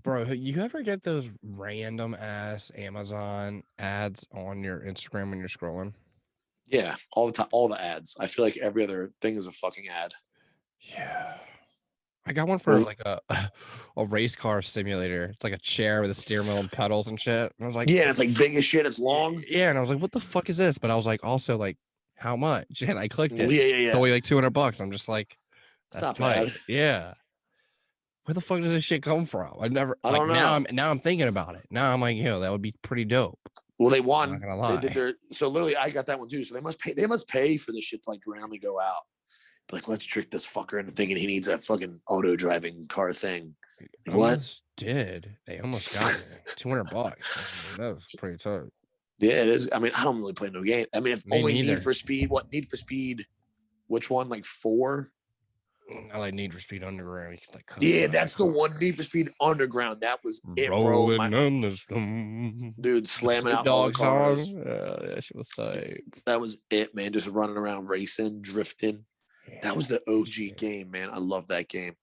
Bro, you ever get those random ass Amazon ads on your Instagram when you're scrolling? Yeah, all the time, all the ads. I feel like every other thing is a fucking ad. Yeah. I got one for Well, like a a race car simulator. It's like a chair with a steering wheel and pedals and shit. And I was like, yeah, and it's like big as shit. It's long. yeah, and I was like, what the fuck is this? But I was like, also like, how much? And I clicked Well, it. yeah, It's yeah. only like $200. I'm just like, It's that's not tight. bad. Yeah. Where the fuck does this shit come from? I've never I like don't know. now I'm thinking about it. Now I'm like, that would be pretty dope. Well, they I'm not won. gonna They did lie. their so literally. I got that one too. So they must pay. They must pay for this shit to like randomly go out. Like, let's trick this fucker into thinking he needs a fucking auto driving car thing. Like, what? Almost did. They almost got me. $200. I mean, that was pretty tough. Yeah, it is. I mean, I don't really play no game. I mean, if Me only neither. Need for Speed. What Need for Speed? Which one? Like 4? I like Need for Speed Underground. You can, like, Yeah, customize that's the the car. one. Need for Speed Underground. That was it, bro. Rolling on the stone. Dude The slamming Snoop out all the Dogg cars. song. That shit was sick. That was it, man. Just running around racing, drifting. Yeah, That was the OG game, man. I love that game.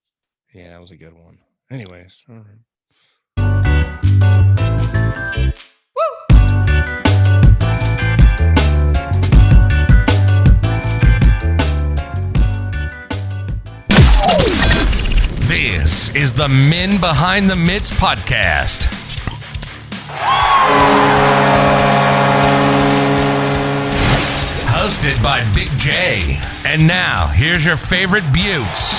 yeah, that was a good one. Anyways, all right. This is the Men Behind the Mitts podcast. Hosted by Big J. And now, here's your favorite Bukes.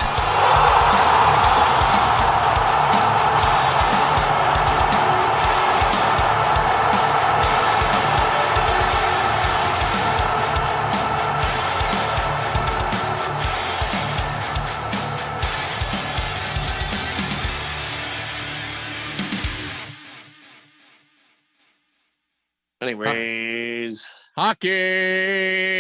Anyways, Hockey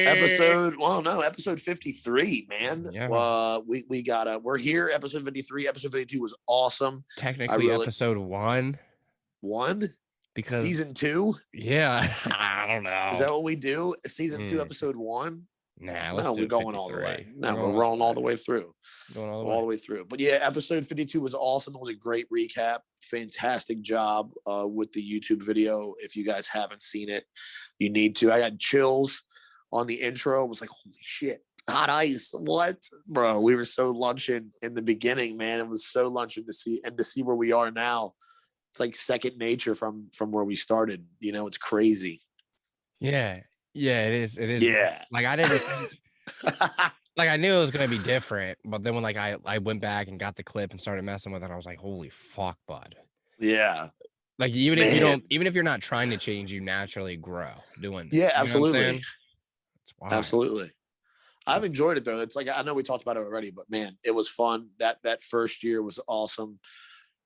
episode 53, man. Yeah. We got we're here, episode 53. Episode 52 was awesome. Technically, episode 1 because season 2. Yeah, I don't know. Is that what we do? Season 2, episode 1. Nah, no, we're going all the way. No, we're rolling all the way through. Going all the way through. But yeah, episode 52 was awesome. It was a great recap. Fantastic job with the YouTube video. If you guys haven't seen it, you need to. I had chills on the intro. It was like, holy shit, hot ice. What? Bro, we were so luncheon in the beginning, man. It was so luncheon to see where we are now. It's like second nature from where we started. You know, it's crazy. Yeah. Yeah, it is. It is. Yeah. Like I didn't like I knew it was gonna be different, but then when like I went back and got the clip and started messing with it, I was like, holy fuck, bud. Yeah. Like even if you're not trying to change, you naturally grow doing. Yeah, absolutely. Absolutely. I've enjoyed it though. It's like, I know we talked about it already, but man, it was fun. That first year was awesome.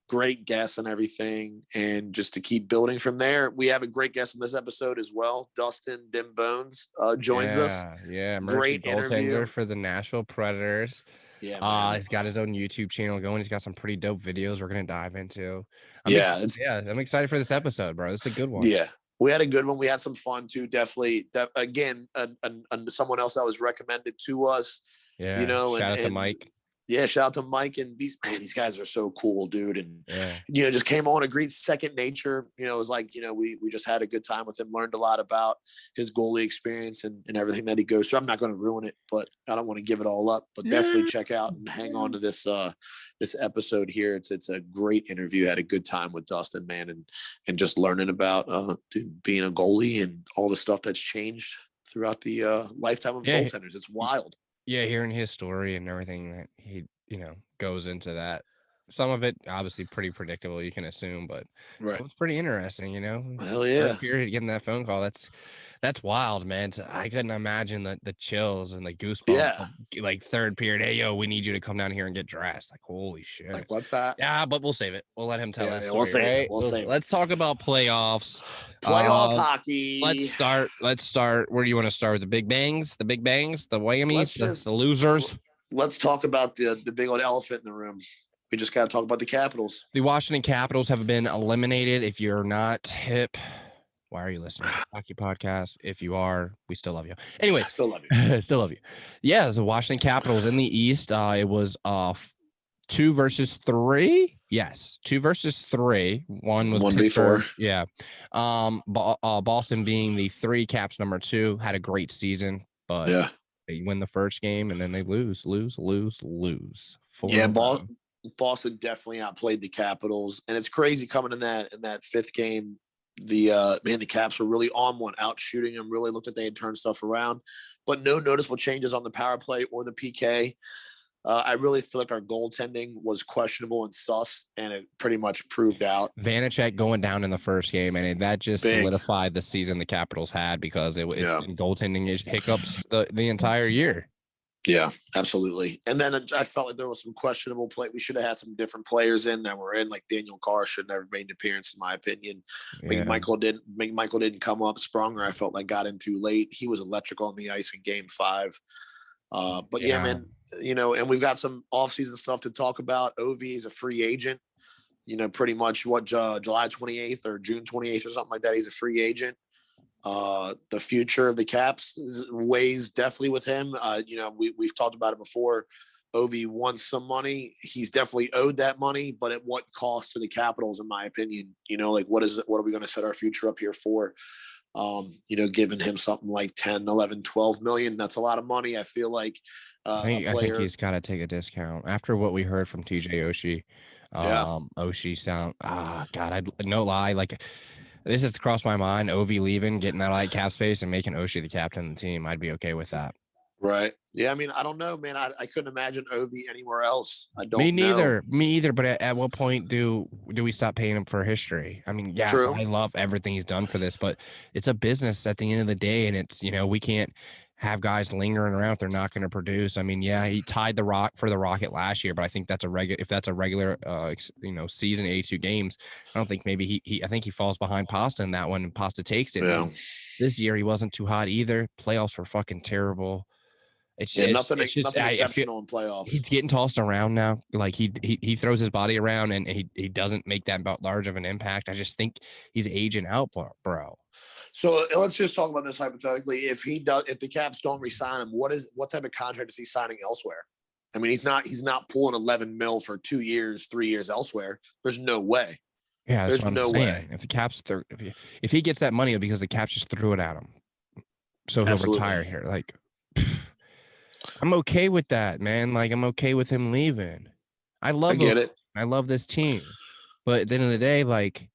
Great guests and everything. And just to keep building from there, we have a great guest in this episode as well. Dustin Dim Bones joins us. Yeah, great interview for the Nashville Predators. Yeah, he's got his own YouTube channel going. He's got some pretty dope videos we're gonna dive into. I'm excited for this episode, bro. This is a good one. Yeah, we had a good one. We had some fun too. Definitely. Again, someone else that was recommended to us. Yeah, you know, shout out to Mike. Yeah, shout out to Mike and these guys are so cool, dude. And just came on, agreed, second nature. You know, it was like, we just had a good time with him, learned a lot about his goalie experience and everything that he goes through. I'm not going to ruin it, but I don't want to give it all up. But definitely check out and hang on to this this episode here. It's a great interview. Had a good time with Dustin, man, and just learning about being a goalie and all the stuff that's changed throughout the lifetime of goaltenders. It's wild. Yeah, hearing his story and everything that he, goes into that. Some of it obviously pretty predictable, you can assume, but it's pretty interesting, Hell yeah. Period, getting that phone call. That's wild, man. I couldn't imagine the chills and the goosebumps. Yeah. Like third period, hey yo, we need you to come down here and get dressed. Like, holy shit. Like, what's that? Yeah, but we'll save it. We'll let him tell that story. We'll save it. We'll save it. Let's talk about playoffs. Playoff hockey. Let's start. Where do you want to start? The big bangs, the whammies, the losers. Let's talk about the big old elephant in the room. We just got to talk about the Capitals. The Washington Capitals have been eliminated. If you're not hip, why are you listening to the hockey podcast? If you are, we still love you. Anyway, I still love you. Still love you. Yeah, the Washington Capitals in the East. It was 2 versus 3. Yes, 2 versus 3. One was 1v4. Yeah. Boston being the 3, Caps number 2, had a great season, but they win the first game and then they lose. 4 Yeah, Boston definitely outplayed the Capitals, and it's crazy coming in that 5th game. The Caps were really on one, out shooting them. Really looked like they had turned stuff around, but no noticeable changes on the power play or the PK. I really feel like our goaltending was questionable and sus, and it pretty much proved out. Vanacek going down in the first game, and that just solidified the season the Capitals had because it goaltending hiccups the entire year. Yeah, absolutely. And then I felt like there was some questionable play. We should have had some different players in that were in, like Daniel Carr should never made an appearance, in my opinion. Yeah. Michael didn't come up. Spronger, I felt like, got in too late. He was electrical on the ice in Game 5. But yeah, man, and we've got some offseason stuff to talk about. OV is a free agent, pretty much July 28th or June 28th or something like that. He's a free agent. The future of the Caps weighs definitely with him. We've talked about it before. Ovi wants some money. He's definitely owed that money, but at what cost to the Capitals, in my opinion? What are we going to set our future up here for? Giving him something like 10, 11, 12 million. That's a lot of money. I feel like I think he's got to take a discount after what we heard from TJ Oshie. Oshie sound, God, no lie. Like, this has crossed my mind. Ovi leaving, getting that light cap space and making Oshie the captain of the team. I'd be okay with that. Right. Yeah. I mean, I don't know, man. I couldn't imagine Ovi anywhere else. I don't Me know. Me either. But at what point do we stop paying him for history? I mean, yes, true. I love everything he's done for this, but it's a business at the end of the day. And it's, we can't have guys lingering around if they're not going to produce. I mean, yeah, he tied the Rocket last year, but I think that's if that's a regular, season, 82 games, I don't think maybe I think he falls behind Pasta in that one, and Pasta takes it. Yeah. This year he wasn't too hot either. Playoffs were fucking terrible. Nothing exceptional in playoffs. He's getting tossed around now. Like he throws his body around and he doesn't make that large of an impact. I just think he's aging out, bro. So let's just talk about this hypothetically. If the Caps don't re-sign him, what type of contract is he signing elsewhere? I mean, he's not pulling 11 mil for 2 years, 3 years elsewhere. There's no way. Yeah, there's no way. If the Caps, if he gets that money, it'll because the Caps just threw it at him, so he'll retire here. Like, I'm okay with that, man. Like, I'm okay with him leaving. I get it. I love this team, but at the end of the day, like,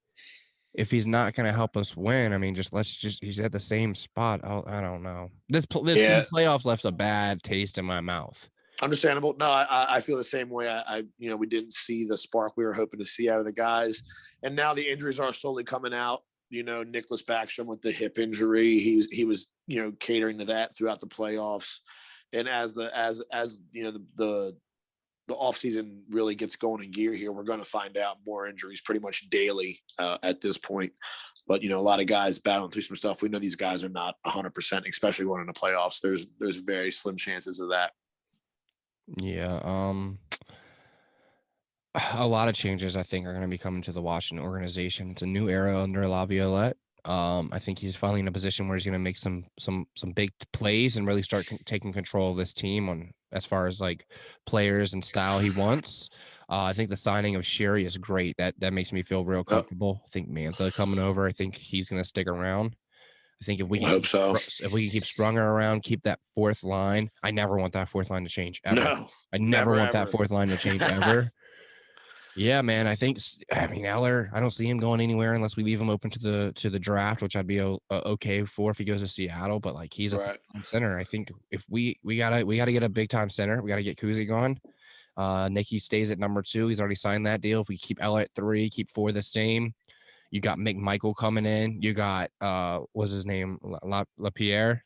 if he's not going to help us win, I mean, he's at the same spot. I don't know. This playoffs left a bad taste in my mouth. Understandable. No, I feel the same way. We didn't see the spark we were hoping to see out of the guys, and now the injuries are slowly coming out. Nicholas Backstrom with the hip injury, he was catering to that throughout the playoffs, and as the offseason really gets going in gear here, we're going to find out more injuries pretty much daily at this point. But, a lot of guys battling through some stuff. We know these guys are not 100%, especially going into playoffs. There's very slim chances of that. Yeah. A lot of changes, I think, are going to be coming to the Washington organization. It's a new era under Laviolette. I think he's finally in a position where he's going to make some big plays and really start taking control of this team as far as like players and style he wants. I think the signing of Sherry is great. That makes me feel real comfortable. I think Mantha coming over, I think he's going to stick around. I think if we can keep Sprunger around, keep that fourth line. I never want that fourth line to change ever. No, I never want that fourth line to change ever. Yeah, man. I mean, Eller, I don't see him going anywhere unless we leave him open to the draft, which I'd be okay for if he goes to Seattle. But like, he's a center. I think if we gotta get a big time center, we gotta get Kuzi gone. Nicky stays at number 2. He's already signed that deal. If we keep Eller at 3, keep 4 the same. You got McMichael coming in. You got what's his name, Lapierre.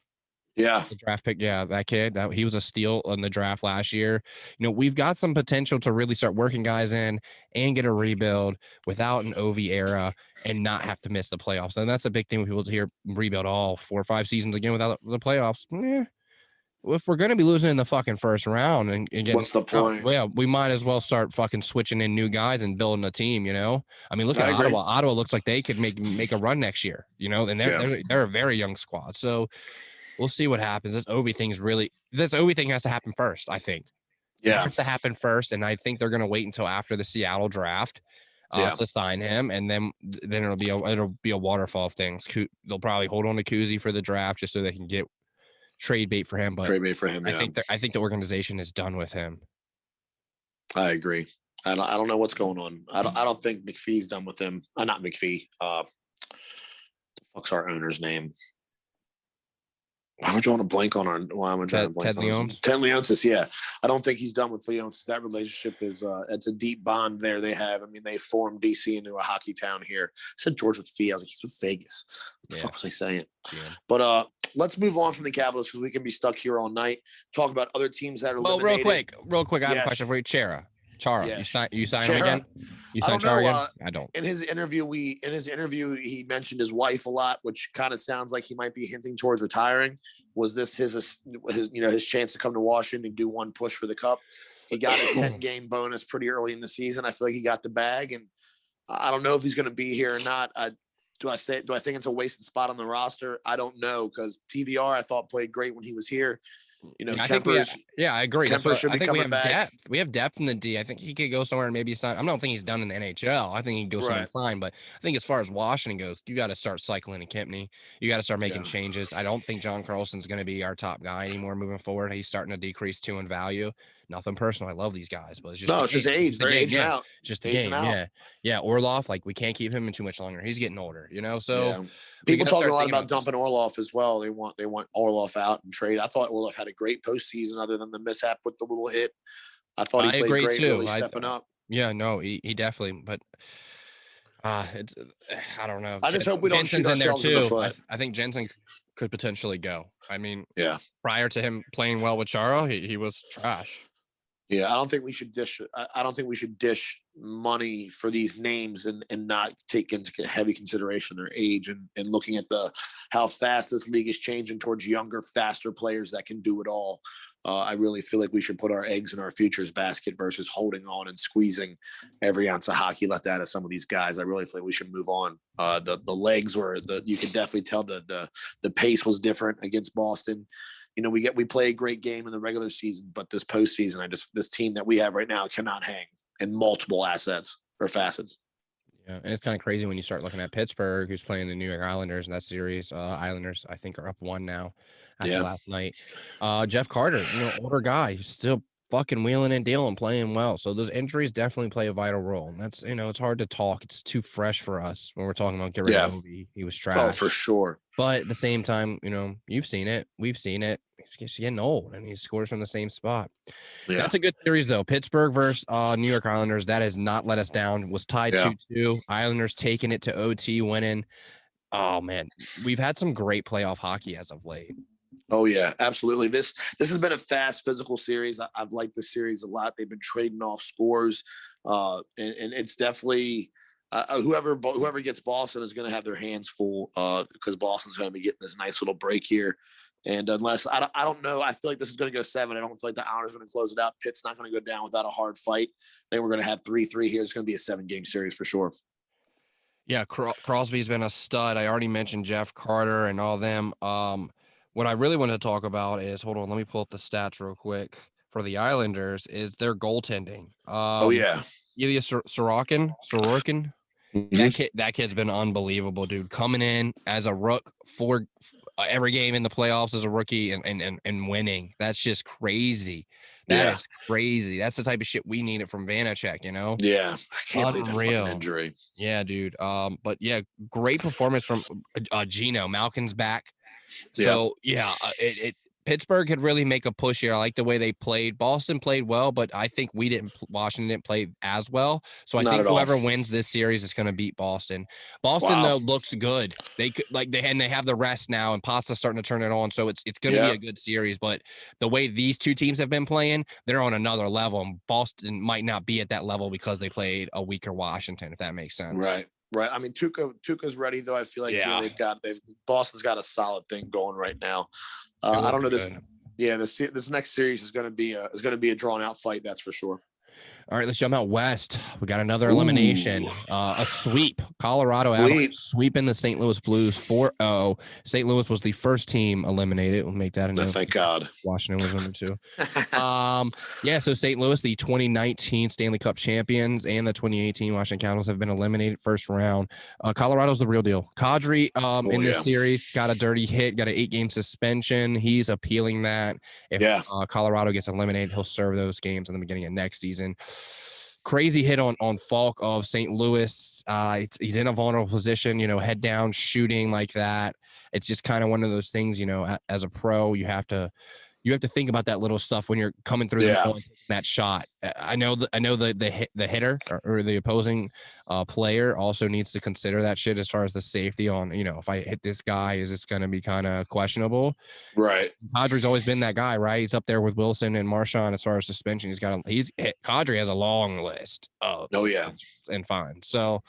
Yeah, the draft pick. Yeah, that kid. He was a steal in the draft last year. We've got some potential to really start working guys in and get a rebuild without an OV era and not have to miss the playoffs. And that's a big thing when people hear rebuild all 4 or 5 seasons again without the playoffs. If we're going to be losing in the fucking first round and getting, what's the point? Well, we might as well start fucking switching in new guys and building a team. I mean, look at Ottawa. Ottawa looks like they could make a run next year. And they're a very young squad. So we'll see what happens. This OV thing has to happen first, I think. Yeah. has to happen first, and I think they're going to wait until after the Seattle draft to sign him, and then it'll be a waterfall of things. They'll probably hold on to Kuzi for the draft just so they can get trade bait for him. But I think the organization is done with him. I agree. I don't know what's going on. I don't think McPhee's done with him. Not McPhee. The fuck's our owner's name? Why am I drawing a blank on our? Why am I drawing a blank Ted on Leonsis? Ted Leonsis, yeah. I don't think he's done with Leonsis. That relationship is it's a deep bond there they have. I mean, they formed DC into a hockey town here. I said George with Fee. I was like, he's with Vegas. What the fuck was I saying? Yeah. But let's move on from the Capitals because we can be stuck here all night. Talk about other teams that are eliminated. Real quick, I have a question for you. Chara, yes. you sign him again? You sign Chara again? I don't. In his interview, he mentioned his wife a lot, which kind of sounds like he might be hinting towards retiring. Was this his chance to come to Washington and do one push for the cup? He got his 10-game bonus pretty early in the season. I feel like he got the bag, and I don't know if he's going to be here or not. Do I think it's a wasted spot on the roster? I don't know, because TVR I thought played great when he was here. I agree. Kemper should be coming back. Depth. We have depth in the D. I think he could go somewhere and maybe sign. I don't think he's done in the NHL. I think he could go somewhere and sign. But I think as far as Washington goes, you got to start cycling in Kempney. You got to start making changes. I don't think John Carlson's going to be our top guy anymore moving forward. He's starting to decrease too in value. Nothing personal. I love these guys, but it's just age. They're aging out. Just the game. Yeah. Orlov, like, we can't keep him in too much longer. He's getting older, So people talking a lot about dumping Orlov as well. They want Orlov out and trade. I thought Orlov had a great postseason, other than the mishap with the little hit. I thought he played great too. Really stepping up. Yeah, no, he definitely. But it's I don't know. I just hope we don't shoot ourselves in the foot. I think Jensen could potentially go. I mean, prior to him playing well with Chara, he was trash. Yeah, I don't think we should dish money for these names and not take into heavy consideration their age and looking at how fast this league is changing towards younger, faster players that can do it all. I really feel like we should put our eggs in our futures basket versus holding on and squeezing every ounce of hockey left out of some of these guys. I really feel like we should move on. The legs were you could definitely tell the pace was different against Boston. We play a great game in the regular season, but this postseason, this team that we have right now cannot hang in multiple assets or facets. Yeah, and it's kind of crazy when you start looking at Pittsburgh, who's playing the New York Islanders in that series. Islanders, I think, are up 1 now after last night. Jeff Carter, older guy, he's still fucking wheeling and dealing, playing well. So those injuries definitely play a vital role. And that's, it's hard to talk. It's too fresh for us when we're talking about get rid of Ovi. He was trash. Oh, for sure. But at the same time, you've seen it. We've seen it. He's getting old, and he scores from the same spot. Yeah. That's a good series, though. Pittsburgh versus New York Islanders. That has not let us down. Was tied 2-2. Islanders taking it to OT, winning. Oh, man. We've had some great playoff hockey as of late. Oh, yeah, absolutely. This has been a fast, physical series. I've liked this series a lot. They've been trading off scores, and it's definitely whoever gets Boston is going to have their hands full because Boston's going to be getting this nice little break here. And unless I don't know, I feel like this is going to go 7. I don't feel like the Islanders are going to close it out. Pitt's not going to go down without a hard fight. I think we're going to have 3-3 here. It's going to be a 7-game series for sure. Yeah, Crosby's been a stud. I already mentioned Jeff Carter and all them. What I really wanted to talk about is, hold on, let me pull up the stats real quick for the Islanders, is their goaltending. Ilya Sorokin. Mm-hmm. That kid's been unbelievable, dude. Coming in as a rook for every game in the playoffs as a rookie and winning. That's just crazy. That is crazy. That's the type of shit we needed from Vanacek, Yeah. I can't believe that fucking injury. Yeah, dude. But yeah, great performance from Gino. Malkin's back. So Pittsburgh could really make a push here. I like the way they played. Boston played well, but I think Washington didn't play as well. So I think whoever wins this series is going to beat Boston. Boston though looks good. They could they have the rest now, and Pasta's starting to turn it on. So it's going to be a good series. But the way these two teams have been playing, they're on another level. And Boston might not be at that level because they played a weaker Washington, if that makes sense. Right. I mean, Tuukka's ready though. I feel like Boston's got a solid thing going right now. I don't know this. Yeah, this next series is going to be a drawn out fight. That's for sure. All right, let's jump out west. We got another elimination, a sweep. Colorado Avalanche sweeping the St. Louis Blues 4-0. St. Louis was the first team eliminated. We'll make that a note. Thank God. Washington was number 2. So St. Louis, the 2019 Stanley Cup champions, and the 2018 Washington Capitals have been eliminated first round. Colorado's the real deal. Kadri in this series got a dirty hit, got an 8-game suspension. He's appealing that. If Colorado gets eliminated, he'll serve those games in the beginning of next season. Crazy hit on Falk of St. Louis. He's in a vulnerable position, head down, shooting like that. It's just kind of one of those things, as a pro, you have to think about that little stuff when you're coming through the middle and taking that shot. I know the hitter or the opposing player also needs to consider that shit as far as the safety on, if I hit this guy, is this going to be kind of questionable? Right. Kadri's always been that guy, right? He's up there with Wilson and Marchand as far as suspension. Kadri has a long list of and fines. So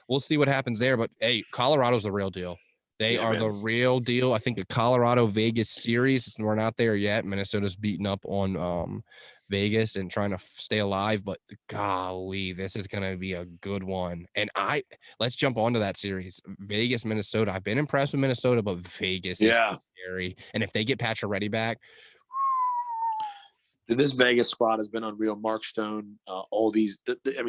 we'll see what happens there. But hey, Colorado's the real deal. They are the real deal. I think the Colorado-Vegas series, we're not there yet. Minnesota's beating up on Vegas and trying to stay alive. But golly, this is going to be a good one. And let's jump onto that series. Vegas, Minnesota. I've been impressed with Minnesota, but Vegas is scary. And if they get Pacioretty back, this Vegas squad has been unreal. Mark Stone, all these,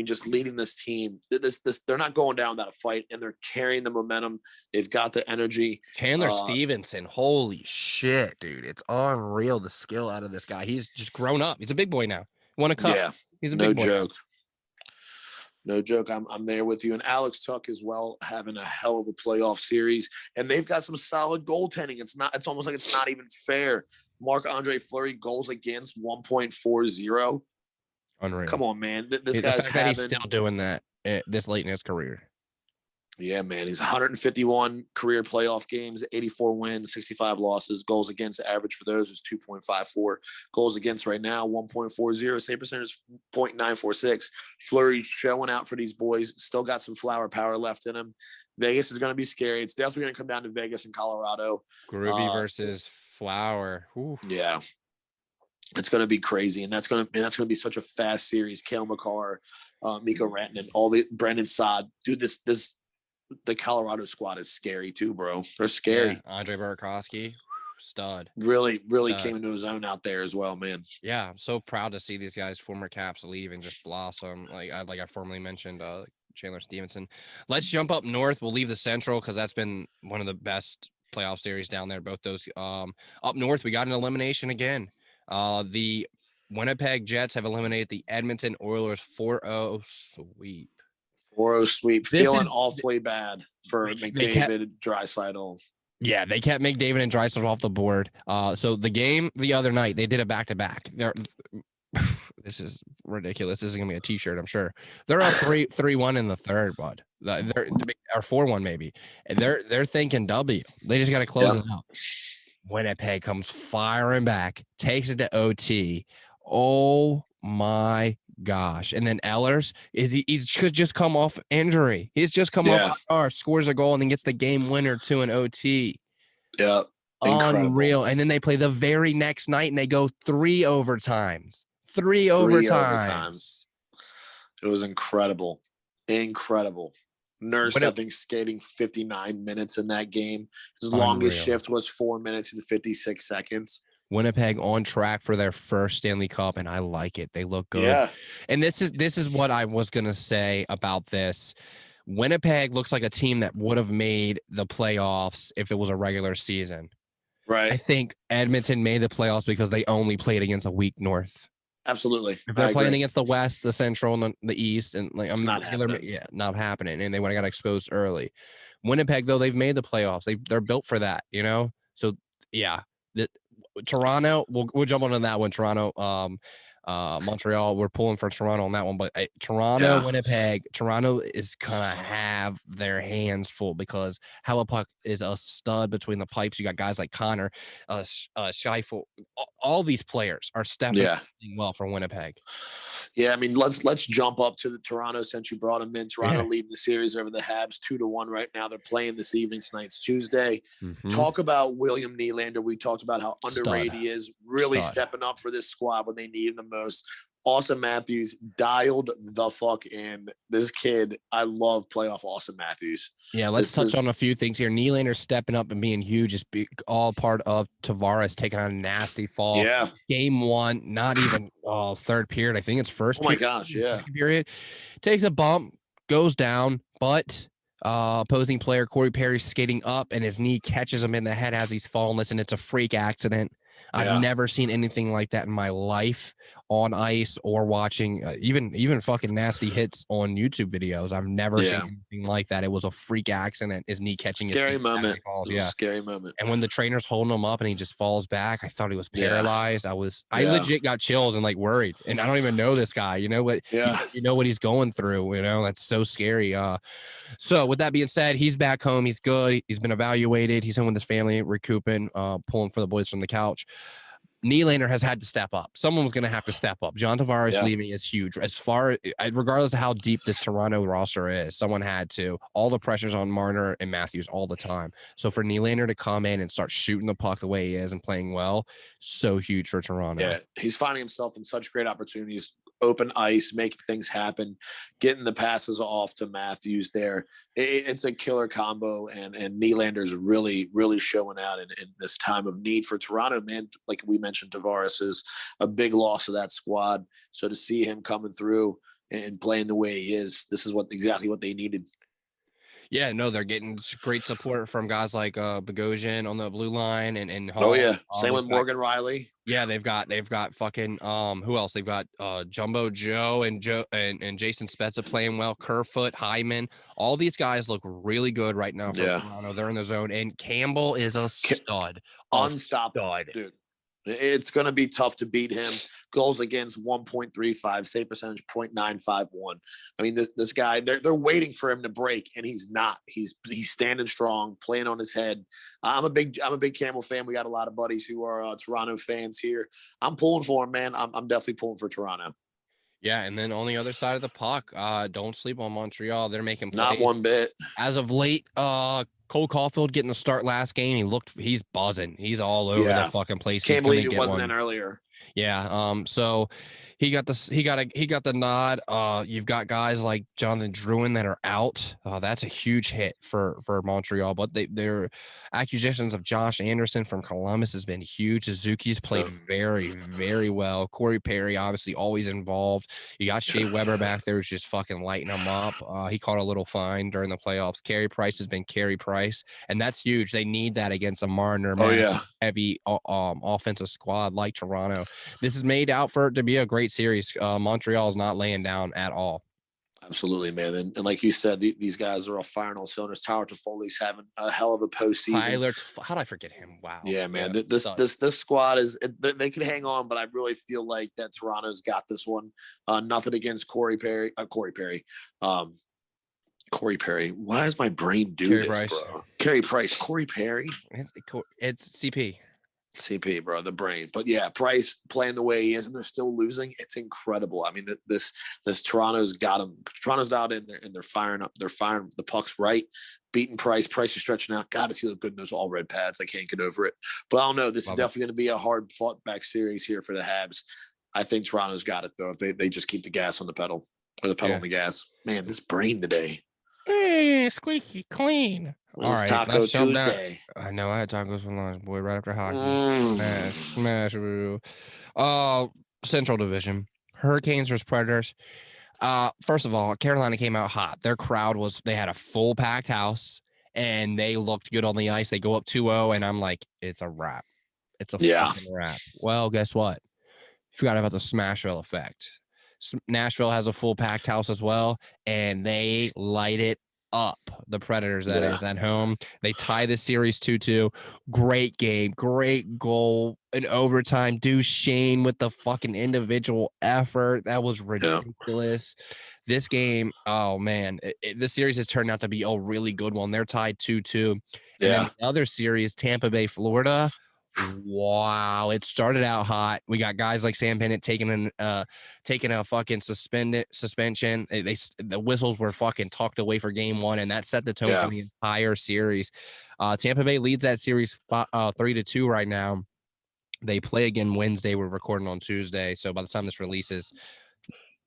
just leading this team. They're not going down without a fight, and they're carrying the momentum. They've got the energy. Chandler Stevenson, holy shit, dude! It's unreal the skill out of this guy. He's just grown up. He's a big boy now. Won a cup. Yeah, he's a big boy. No joke. I'm there with you. And Alex Tuck as well, having a hell of a playoff series, and they've got some solid goaltending. It's almost like it's not even fair. Marc-Andre Fleury goals against 1.40. Unreal. Come on, man. This guy's he's still doing that this late in his career. Yeah, man. He's 151 career playoff games, 84 wins, 65 losses. Goals against average for those is 2.54. Goals against right now, 1.40. Save percentage 0.946. Fleury showing out for these boys. Still got some flower power left in him. Vegas is going to be scary. It's definitely going to come down to Vegas and Colorado. Groovy versus Flower. Oof. Yeah. It's going to be crazy, and that's going to be such a fast series. Cale Makar, Mikko Rantanen, all the Brendan Saad. Dude, the Colorado squad is scary too, bro. They're scary. Yeah, Andre Burakovsky, stud. Really came into his own out there as well, man. Yeah, I'm so proud to see these guys, former Caps, leave and just blossom. Like I formerly mentioned, Chandler Stevenson. Let's jump up north. We'll leave the Central because that's been one of the best playoff series down there. Both those up north, we got an elimination again. The Winnipeg Jets have eliminated the Edmonton Oilers 4-0 sweep. 4-0 sweep. Feeling awfully bad for McDavid, Draisaitl. Yeah, they kept McDavid and Draisaitl off the board. So the game the other night, they did a back-to-back. This is ridiculous. This is gonna be a T-shirt, I'm sure. They're up 3-1 in the third, bud. They're or 4-1 maybe. They're thinking W. They just got to close it out. Winnipeg comes firing back, takes it to OT. Oh my gosh! And then Ehlers he's just come off injury. He's just come off scores a goal and then gets the game winner to an OT. Yeah, incredible. Unreal. And then they play the very next night and they go 3 overtimes. 3 overtimes. It was incredible. Nurse, I think, skating 59 minutes in that game. His longest shift was 4 minutes and 56 seconds. Winnipeg on track for their first Stanley Cup, and I like it. They look good. Yeah. And this is what I was going to say about this. Winnipeg looks like a team that would have made the playoffs if it was a regular season. Right. I think Edmonton made the playoffs because they only played against a weak North. Absolutely. If they're playing against the West, the Central, and the East, and like not happening. And they would have got exposed early. Winnipeg, though, they've made the playoffs. They're built for that, So yeah, Toronto. We'll jump onto that one. Toronto, Montreal. We're pulling for Toronto on that one, but Toronto, Winnipeg. Toronto is gonna have their hands full because Hellebuyck is a stud between the pipes. You got guys like Connor, Scheifele. All these players are stepping well for Winnipeg. Yeah, I mean, let's jump up to the Toronto since you brought them in. Toronto leading the series over the Habs 2-1 right now. They're playing this evening. Tonight's Tuesday. Mm-hmm. Talk about William Nylander. We talked about how underrated he is. Really stepping up for this squad when they need him the most. Austin Matthews dialed the fuck in. This kid, I love playoff Austin Matthews. Yeah, let's touch on a few things here. Nylander stepping up and being huge is all part of Tavares taking on a nasty fall. Yeah. Game 1, not even third period. I think it's first period. Oh, my gosh, yeah. Period. Takes a bump, goes down, but opposing player Corey Perry skating up, and his knee catches him in the head as he's falling. Listen, it's a freak accident. I've never seen anything like that in my life on ice or watching even fucking nasty hits on YouTube videos. I've never seen anything like that. It was a freak accident. His knee catching his scary moment. Falls. Yeah, scary moment. And when the trainer's holding him up and he just falls back, I thought he was paralyzed. I legit got chills and like worried. And I don't even know this guy. You know what? Yeah. You know what he's going through. You know, that's so scary. So with that being said, he's back home. He's good. He's been evaluated. He's home with his family, recouping, pulling for the boys from the couch. Nylander has had to step up. Someone was going to have to step up. John Tavares leaving is huge. Regardless of how deep this Toronto roster is, someone had to. All the pressure's on Marner and Matthews all the time. So for Nylander to come in and start shooting the puck the way he is and playing well, so huge for Toronto. Yeah, he's finding himself in such great opportunities. Open ice, making things happen, getting the passes off to Matthews there. It's a killer combo, and Nylander's really, really showing out in this time of need for Toronto, man. Like we mentioned, Tavares is a big loss of that squad. So to see him coming through and playing the way he is, this is exactly what they needed. Yeah, no, they're getting great support from guys like Bogosian on the blue line and Hall. Oh yeah, same with Morgan Riley. Yeah, they've got fucking who else? They've got Jumbo Joe and Jason Spezza playing well. Kerfoot, Hyman, all these guys look really good right now for Toronto. They're in the zone, and Campbell is a stud, unstoppable, dude. It's going to be tough to beat him. Goals against 1.35, save percentage 0.951. I mean, this guy, they're waiting for him to break, and he's not. He's standing strong, playing on his head. I'm a big Campbell fan. We got a lot of buddies who are Toronto fans here. I'm pulling for him, man. I'm definitely pulling for Toronto. Yeah, and then on the other side of the puck, don't sleep on Montreal. They're making plays. Not one bit. As of late, Cole Caulfield getting the start last game. He's buzzing. He's all over the fucking place. Can't believe he wasn't in earlier. Yeah. So he got the nod. You've got guys like Jonathan Drouin that are out. That's a huge hit for Montreal. But their acquisitions of Josh Anderson from Columbus has been huge. Suzuki's played very, very well. Corey Perry obviously always involved. You got Shea Weber back there who's just fucking lighting them up. He caught a little fine during the playoffs. Carey Price has been Carey Price, and that's huge. They need that against a Marner heavy offensive squad like Toronto. This is made out for it to be a great series. Montreal is not laying down at all. Absolutely, man. And like you said, these guys are all firing all cylinders. Tyler Toffoli's having a hell of a postseason. How did I forget him? Wow. Yeah, man. This squad they can hang on, but I really feel like that Toronto's got this one. Nothing against Corey Perry. Corey Perry. Why does my brain do Carey this, Price. bro? Carey Price. Corey Perry. It's CP. CP, bro, the brain. But yeah, Price playing the way he is, and they're still losing. It's incredible. I mean, this Toronto's got them. Toronto's out in there, and they're firing up. They're firing the pucks right, beating Price. Price is stretching out. God, does he look good in those all red pads? I can't get over it. But I don't know. This is definitely going to be a hard fought back series here for the Habs. I think Toronto's got it though. If they just keep the gas on the pedal or the pedal on the gas. Man, this brain today. Squeaky clean. All right, Taco Tuesday. I know I had tacos for lunch, boy, right after hockey. Smash. Central Division. Hurricanes versus Predators. First of all, Carolina came out hot. Their crowd they had a full packed house and they looked good on the ice. They go up 2-0, and I'm like, it's a wrap. It's a fucking wrap. Well, guess what? Forgot about the Smashville effect. Nashville has a full packed house as well, and they light it up. The Predators, that is, at home. They tie the series 2-2. Great game, great goal in overtime. Duchesne with the fucking individual effort. That was ridiculous. This game, oh man, this series has turned out to be a really good one. They're tied 2-2. And the other series, Tampa Bay, Florida. Wow, it started out hot. We got guys like Sam Bennett taking a fucking suspension. The whistles were fucking tucked away for game one, and that set the tone for the entire series. Tampa Bay leads that series 3-2 right now. They play again Wednesday. We're recording on Tuesday. So by the time this releases,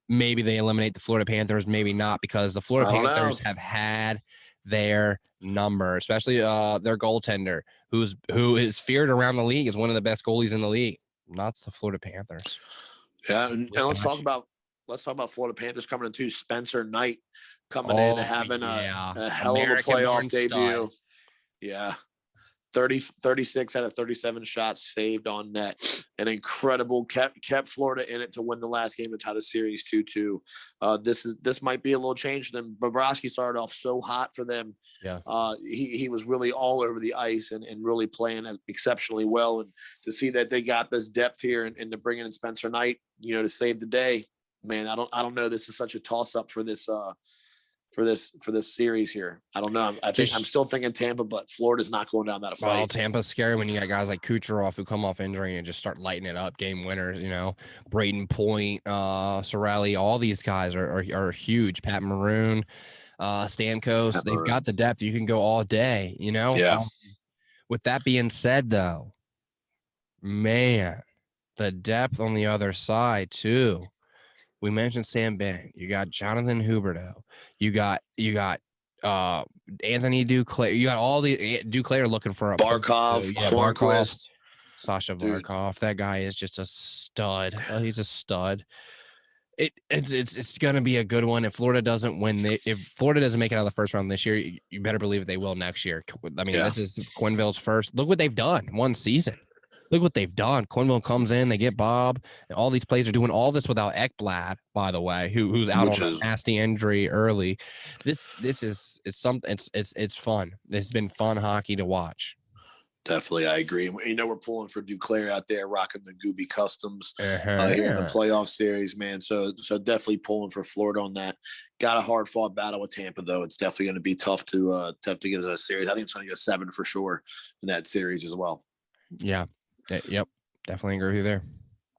maybe they eliminate the Florida Panthers, maybe not, because the Florida Panthers have had their number, especially their goaltender, who is feared around the league, is one of the best goalies in the league. Not the Florida Panthers. Yeah, and let's talk about Florida Panthers coming in too. Spencer Knight coming in and having a hell of a playoff debut. Stud. Yeah. 36 out of 37 shots saved on net. An incredible kept Florida in it to win the last game and tie the series 2-2. This might be a little change. Then Bobrovsky started off so hot for them. Yeah. He was really all over the ice and really playing exceptionally well. And to see that they got this depth here and to bring in Spencer Knight, to save the day, man, I don't know. This is such a toss up for this for this series here. I don't know. I'm still thinking Tampa, but Florida's not going down that fight. Well, Tampa's scary when you got guys like Kucherov who come off injury and just start lighting it up, game winners. Braden Point, Sorelli, all these guys are huge. Pat Maroon, Stamkos, they've got the depth. You can go all day. Yeah. With that being said, though, man, the depth on the other side too. We mentioned Sam Bennett. You got Jonathan Huberdeau. You got Anthony Duclair. You got all the Duclair looking for a Barkov, Barkov, Sasha Barkov. That guy is just a stud. He's a stud. It's gonna be a good one. If Florida doesn't win, if Florida doesn't make it out of the first round this year, you better believe they will next year. I mean, This is Quenneville's first. Look what they've done. One season. Look what they've done. Quenneville comes in, they get Bob. And all these players are doing all this without Ekblad, by the way, who's out on a nasty injury early. This is something. It's fun. It's been fun hockey to watch. Definitely, I agree. We're pulling for Duclair out there, rocking the Gooby Customs here in the playoff series, man. So definitely pulling for Florida on that. Got a hard fought battle with Tampa, though. It's definitely going to be tough to get a series. I think it's going to go 7 for sure in that series as well. Yeah. Yep, definitely agree with you there.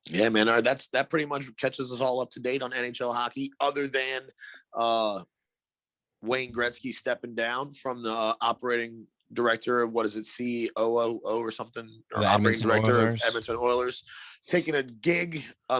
Yeah, man. All right, that pretty much catches us all up to date on NHL hockey, other than Wayne Gretzky stepping down from the operating director of, what is it, COO or something, or operating director of Edmonton Oilers, taking a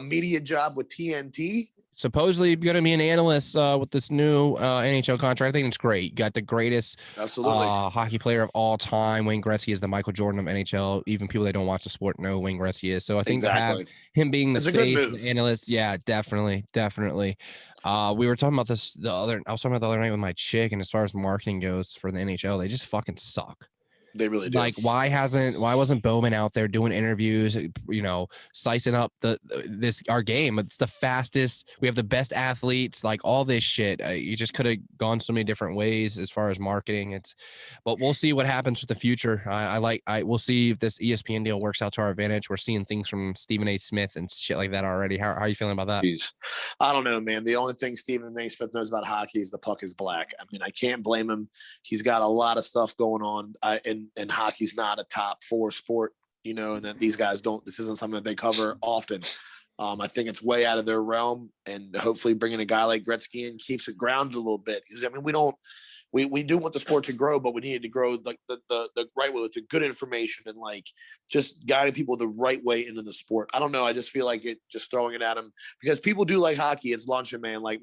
media job with TNT. Supposedly going to be an analyst with this new NHL contract. I think it's great. You got the greatest hockey player of all time. Wayne Gretzky is the Michael Jordan of NHL. Even people that don't watch the sport know Wayne Gretzky is. So I think to have him being the face analyst, yeah, definitely. We were talking about this I was talking about the other night with my chick, and as far as marketing goes for the NHL, they just fucking suck. They really do. Like, why wasn't Bowman out there doing interviews, slicing up our game? It's the fastest. We have the best athletes, like all this shit. You just could have gone so many different ways as far as marketing. But we'll see what happens with the future. We'll see if this ESPN deal works out to our advantage. We're seeing things from Stephen A. Smith and shit like that already. How are you feeling about that? Jeez. I don't know, man. The only thing Stephen A. Smith knows about hockey is the puck is black. I mean, I can't blame him. He's got a lot of stuff going on. And hockey's not a top 4 sport, and that these guys this isn't something that they cover often. I think it's way out of their realm, and hopefully bringing a guy like Gretzky in keeps it grounded a little bit. Because we do want the sport to grow, but we needed to grow like the right way with the good information and like just guiding people the right way into the sport. I don't know. I just feel like just throwing it at them, because people do like hockey. It's luncheon, man. Like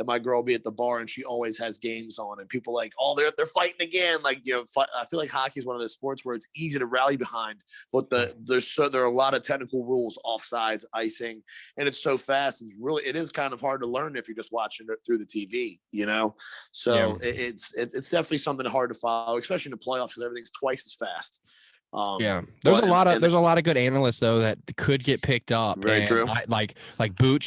my girl be at the bar and she always has games on, and people like, oh, they're fighting again. Like, I feel like hockey is one of those sports where it's easy to rally behind, but there are a lot of technical rules, offsides, icing, and it's so fast. It is kind of hard to learn if you're just watching it through the TV, So it's definitely something hard to follow, especially in the playoffs, because everything's twice as fast. There's a lot of good analysts though that could get picked up. Very true. Like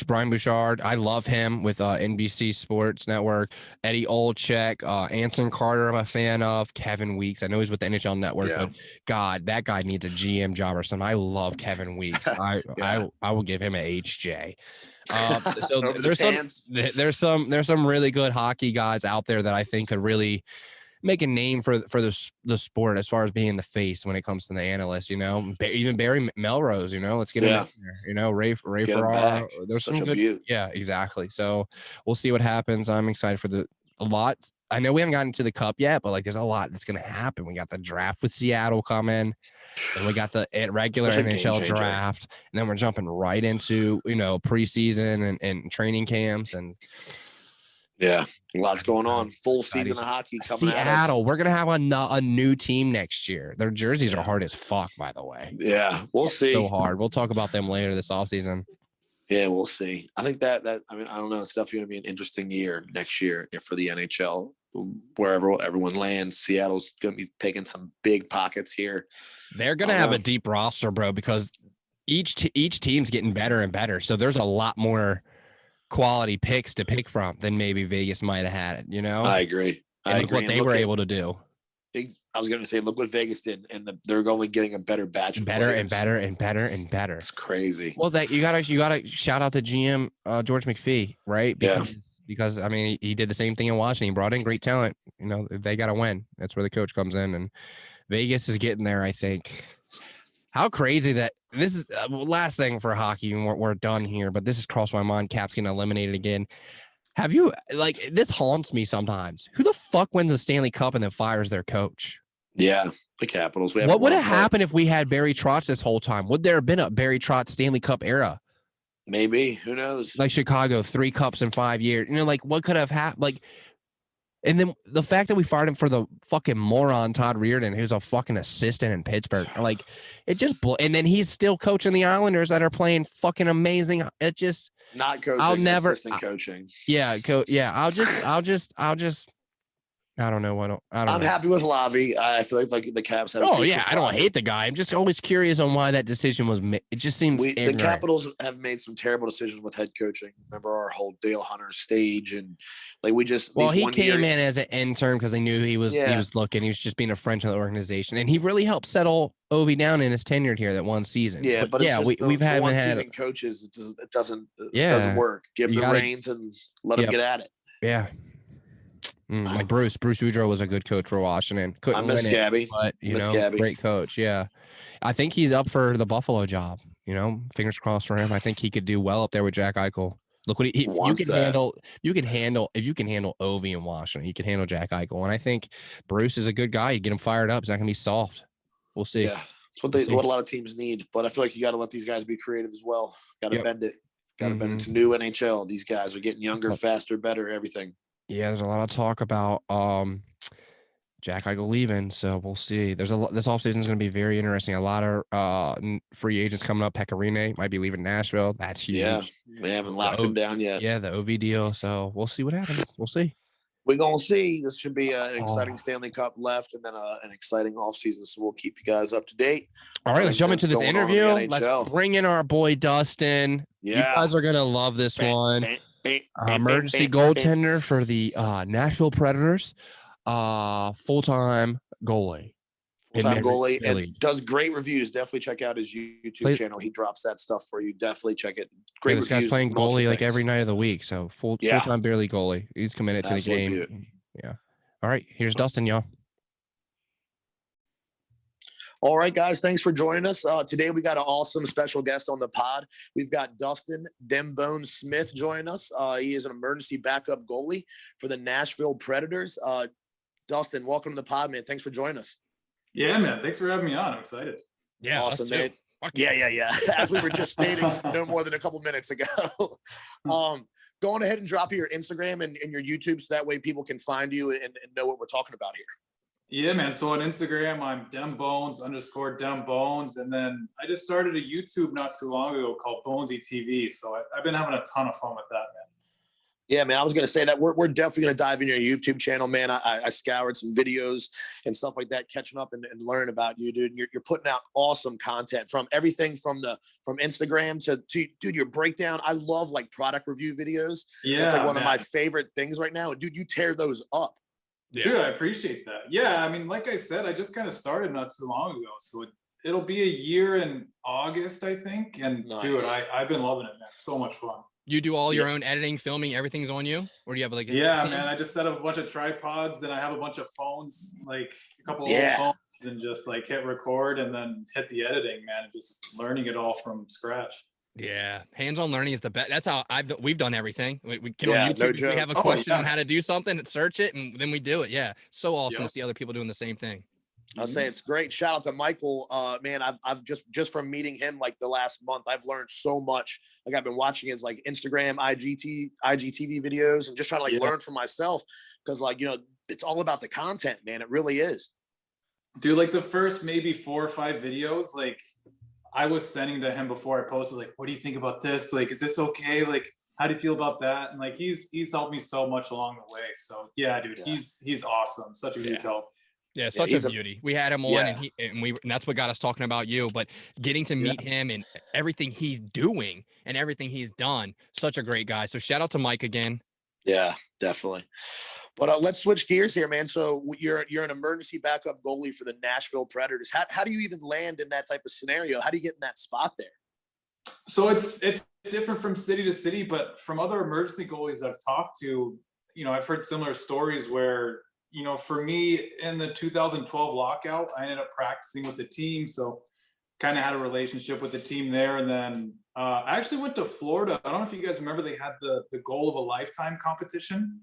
Brian Bouchard. I love him with NBC Sports Network. Eddie Olczyk, Anson Carter, I'm a fan of. Kevin Weeks. I know he's with the NHL Network, but God, that guy needs a GM job or something. I love Kevin Weeks. I will give him an HJ. So there's some really good hockey guys out there that I think could really make a name for the sport as far as being the face when it comes to the analysts, even Barry Melrose, let's get him in there, Ray Ferrara. There's some good, exactly. So we'll see what happens. I'm excited for a lot. I know we haven't gotten to the cup yet, but like there's a lot that's going to happen. We got the draft with Seattle coming, and we got the regular NHL draft, and then we're jumping right into, preseason and training camps, and lots going on. Full season of hockey coming Seattle, at us. We're going to have a new team next year. Their jerseys are hard as fuck, by the way. Yeah, we'll see. So hard. We'll talk about them later this offseason. Yeah, we'll see. I think that I don't know. It's definitely going to be an interesting year next year for the NHL. Wherever everyone lands, Seattle's going to be taking some big pockets here. They're going to have a deep roster, bro, because each team's getting better and better. So there's a lot more quality picks to pick from than maybe Vegas might have had. I agree. I agree. What they were able to do. I was going to say, look what Vegas did, and they're only getting a better batch of better players. and better and better and better. It's crazy. Well, that you gotta shout out to GM George McPhee, right? Because I mean, he did the same thing in Washington. He brought in great talent. They got to win. That's where the coach comes in, and Vegas is getting there. I think. How crazy that this is last thing for hockey, and we're done here. But this has crossed my mind. Caps getting eliminated again. Have you this haunts me sometimes? Who the fuck wins the Stanley Cup and then fires their coach? Yeah, the Capitals. What would have happened if we had Barry Trotz this whole time? Would there have been a Barry Trotz Stanley Cup era? Maybe. Who knows? Like Chicago, 3 cups in 5 years. What could have happened? And then the fact that we fired him for the fucking moron Todd Reirden, who's a fucking assistant in Pittsburgh, it just and then he's still coaching the Islanders that are playing fucking amazing. It just not coaching. I'll never assistant coaching. Yeah, I don't know what I'm happy with Lavi. I feel like the Caps had. I don't hate the guy. I'm just always curious on why that decision was made. It just seems the Capitals have made some terrible decisions with head coaching. Remember our whole Dale Hunter stage, and he came in as an intern because they knew he was looking. He was just being a friend of the organization, and he really helped settle Ovi down in his tenure here that one season. Yeah, but we've had one-season coaches. It doesn't work. Give them the reins and let them get at it. Yeah. Like Bruce Boudreau was a good coach for Washington. I miss Gabby, but great coach. Yeah, I think he's up for the Buffalo job. Fingers crossed for him. I think he could do well up there with Jack Eichel. Look what you can handle. If you can handle Ovi in Washington, you can handle Jack Eichel. And I think Bruce is a good guy. You get him fired up. It's not gonna be soft. We'll see. Yeah, it's what a lot of teams need. But I feel like you got to let these guys be creative as well. Got to bend it. Got to bend it. It's new NHL. These guys are getting younger, faster, better, everything. Yeah, there's a lot of talk about Jack Eichel leaving, so we'll see. This offseason is going to be very interesting. A lot of free agents coming up. Pecorine might be leaving Nashville. That's huge. Yeah, we haven't locked him down yet. Yeah, the OV deal. So we'll see what happens. We'll see. We're going to see. This should be an exciting Stanley Cup left, and then an exciting offseason. So we'll keep you guys up to date. All right, let's jump into this interview. Let's bring in our boy Dustin. Yeah. You guys are going to love this one. Emergency goaltender for the Nashville Predators, full-time goalie. Full-time goalie, and does great reviews. Definitely check out his YouTube channel. He drops that stuff for you. Definitely check it. Great reviews. This guy's playing goalie like every night of the week, so full-time beer league goalie. He's committed to the game. Yeah. All right, here's Dustin, y'all. All right, guys, thanks for joining us. Today we got an awesome special guest on the pod. We've got Dustin Dembone Smith joining us. He is an emergency backup goalie for the Nashville Predators. Dustin, welcome to the pod, man. Thanks for joining us. Yeah, man. Thanks for having me on. I'm excited. Yeah, awesome, man. Yeah. As we were just stating no more than a couple minutes ago. Go on ahead and drop your Instagram and your YouTube so that way people can find you and know what we're talking about here. Yeah, man. So on Instagram, I'm Dembones_Dembones. And then I just started a YouTube not too long ago called Bonesy TV. So I've been having a ton of fun with that, man. Yeah, man. I was going to say that we're definitely going to dive into your YouTube channel, man. I scoured some videos and stuff like that, catching up and learning about you, dude. You're putting out awesome content from everything from Instagram to dude, your breakdown. I love like product review videos. Yeah, it's like one of my favorite things right now. Dude, you tear those up. Yeah. Dude, I appreciate that. Yeah, I mean, like I said, I just kind of started not too long ago. So it'll be a year in August, I think. And nice. Dude, I've been loving it, man. So much fun. You do all your own editing, filming, everything's on you? Or do you have like a team? Man, I just set up a bunch of tripods and I have a bunch of phones, like a couple of phones, and just like hit record and then hit the editing, man, just learning it all from scratch. Yeah, hands-on learning is the best. That's how we've done everything. We get Yeah, on YouTube. no If we joke. have a Oh, question yeah. on how to do something, search it, and then we do it. Yeah, so awesome Yep. to see other people doing the same thing. I'll say it's great. Shout out to Michael. Man, I've just from meeting him like the last month, I've learned so much. Like I've been watching his like Instagram, IGTV videos and just trying to like learn for myself. Cause like, you know, it's all about the content, man. It really is. Dude, like the first maybe 4 or 5 videos, like I was sending to him before I posted, like, what do you think about this? Like, is this okay? Like, how do you feel about that? And like he's helped me so much along the way. So yeah, dude, he's awesome. Such a huge help. Yeah, such a beauty. We had him on, and that's what got us talking about you. But getting to meet him and everything he's doing and everything he's done, such a great guy. So shout out to Mike again. Yeah, definitely. But let's switch gears here, man. So you're an emergency backup goalie for the Nashville Predators. How do you even land in that type of scenario? How do you get in that spot there? So it's different from city to city, but from other emergency goalies I've talked to, you know, I've heard similar stories where, you know, for me in the 2012 lockout, I ended up practicing with the team. So kind of had a relationship with the team there. And then I actually went to Florida. I don't know if you guys remember, they had the goal of a lifetime competition.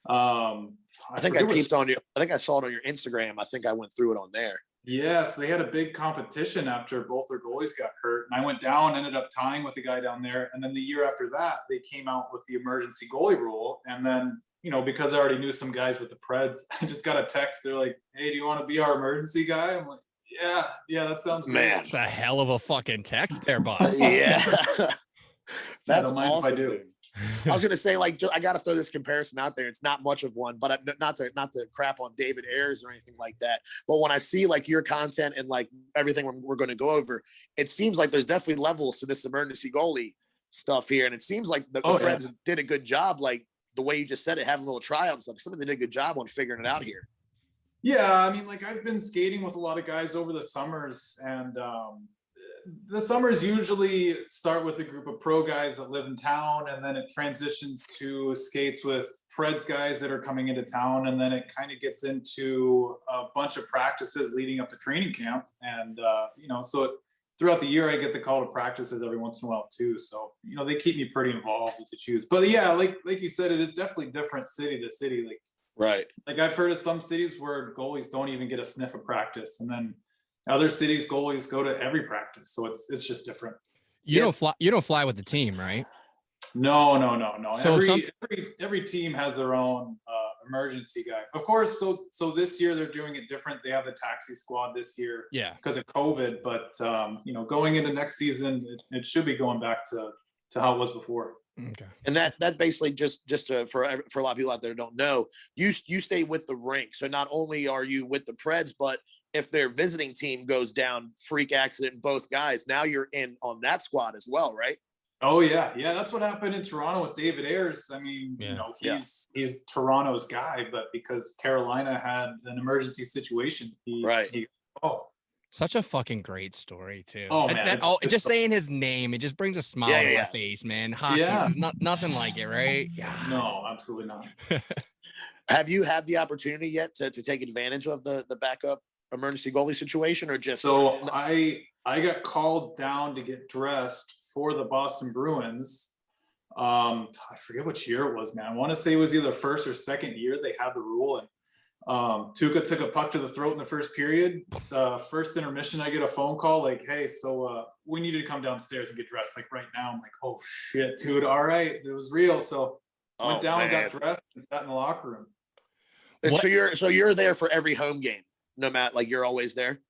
I think I peeped on you. I think I saw it on your Instagram. I think I went through it on there. Yes, they had a big competition after both their goalies got hurt. And I went down, ended up tying with a guy down there. And then the year after that, they came out with the emergency goalie rule. And then, you know, because I already knew some guys with the Preds, I just got a text. They're like, hey, do you want to be our emergency guy? I'm like, yeah, that sounds great. Man, it's a hell of a fucking text there, boss. Yeah. That's mind awesome, if I do. dude. I was gonna say, like, I got to throw this comparison out there. It's not much of one, but not to crap on David Ayers or anything like that. But when I see like your content and like everything we're going to go over, it seems like there's definitely levels to this emergency goalie stuff here, and it seems like the Preds did a good job, like the way you just said it, having a little tryout and stuff. Something they did a good job on figuring it out here. Yeah, I mean, like I've been skating with a lot of guys over the summers, and the summers usually start with a group of pro guys that live in town, and then it transitions to skates with Preds guys that are coming into town, and then it kind of gets into a bunch of practices leading up to training camp. And you know, so throughout the year I get the call to practices every once in a while too. So, you know, they keep me pretty involved to choose. But yeah, like you said, it is definitely different city to city. Like I've heard of some cities where goalies don't even get a sniff of practice, and then other cities goalies go to every practice. So it's just different. You don't fly with the team, right? No. So every team has their own emergency guy. Of course, so this year they're doing it different. They have the taxi squad this year because of COVID. But you know, going into next season, it should be going back to how it was before. Okay. And that basically just for a lot of people out there who don't know, you stay with the rink. So not only are you with the Preds, but if their visiting team goes down, freak accident, both guys, now you're in on that squad as well, right? Oh yeah. That's what happened in Toronto with David Ayers. I mean, you know, he's Toronto's guy, but because Carolina had an emergency situation, such a fucking great story too. Oh man, just saying his name, it just brings a smile to my face, man. Hockey, there's nothing like it, right? Yeah. No, absolutely not. Have you had the opportunity yet to take advantage of the backup emergency goalie situation, or just? So I got called down to get dressed for the Boston Bruins. I forget which year it was, man. I want to say it was either first or second year they had the rule, and Tuukka took a puck to the throat in the first period. First intermission, I get a phone call like, hey, so we need you to come downstairs and get dressed like right now. I'm like, oh shit, dude. All right. It was real. So went down and got dressed and sat in the locker room. And so you're there for every home game, no matter, like you're always there?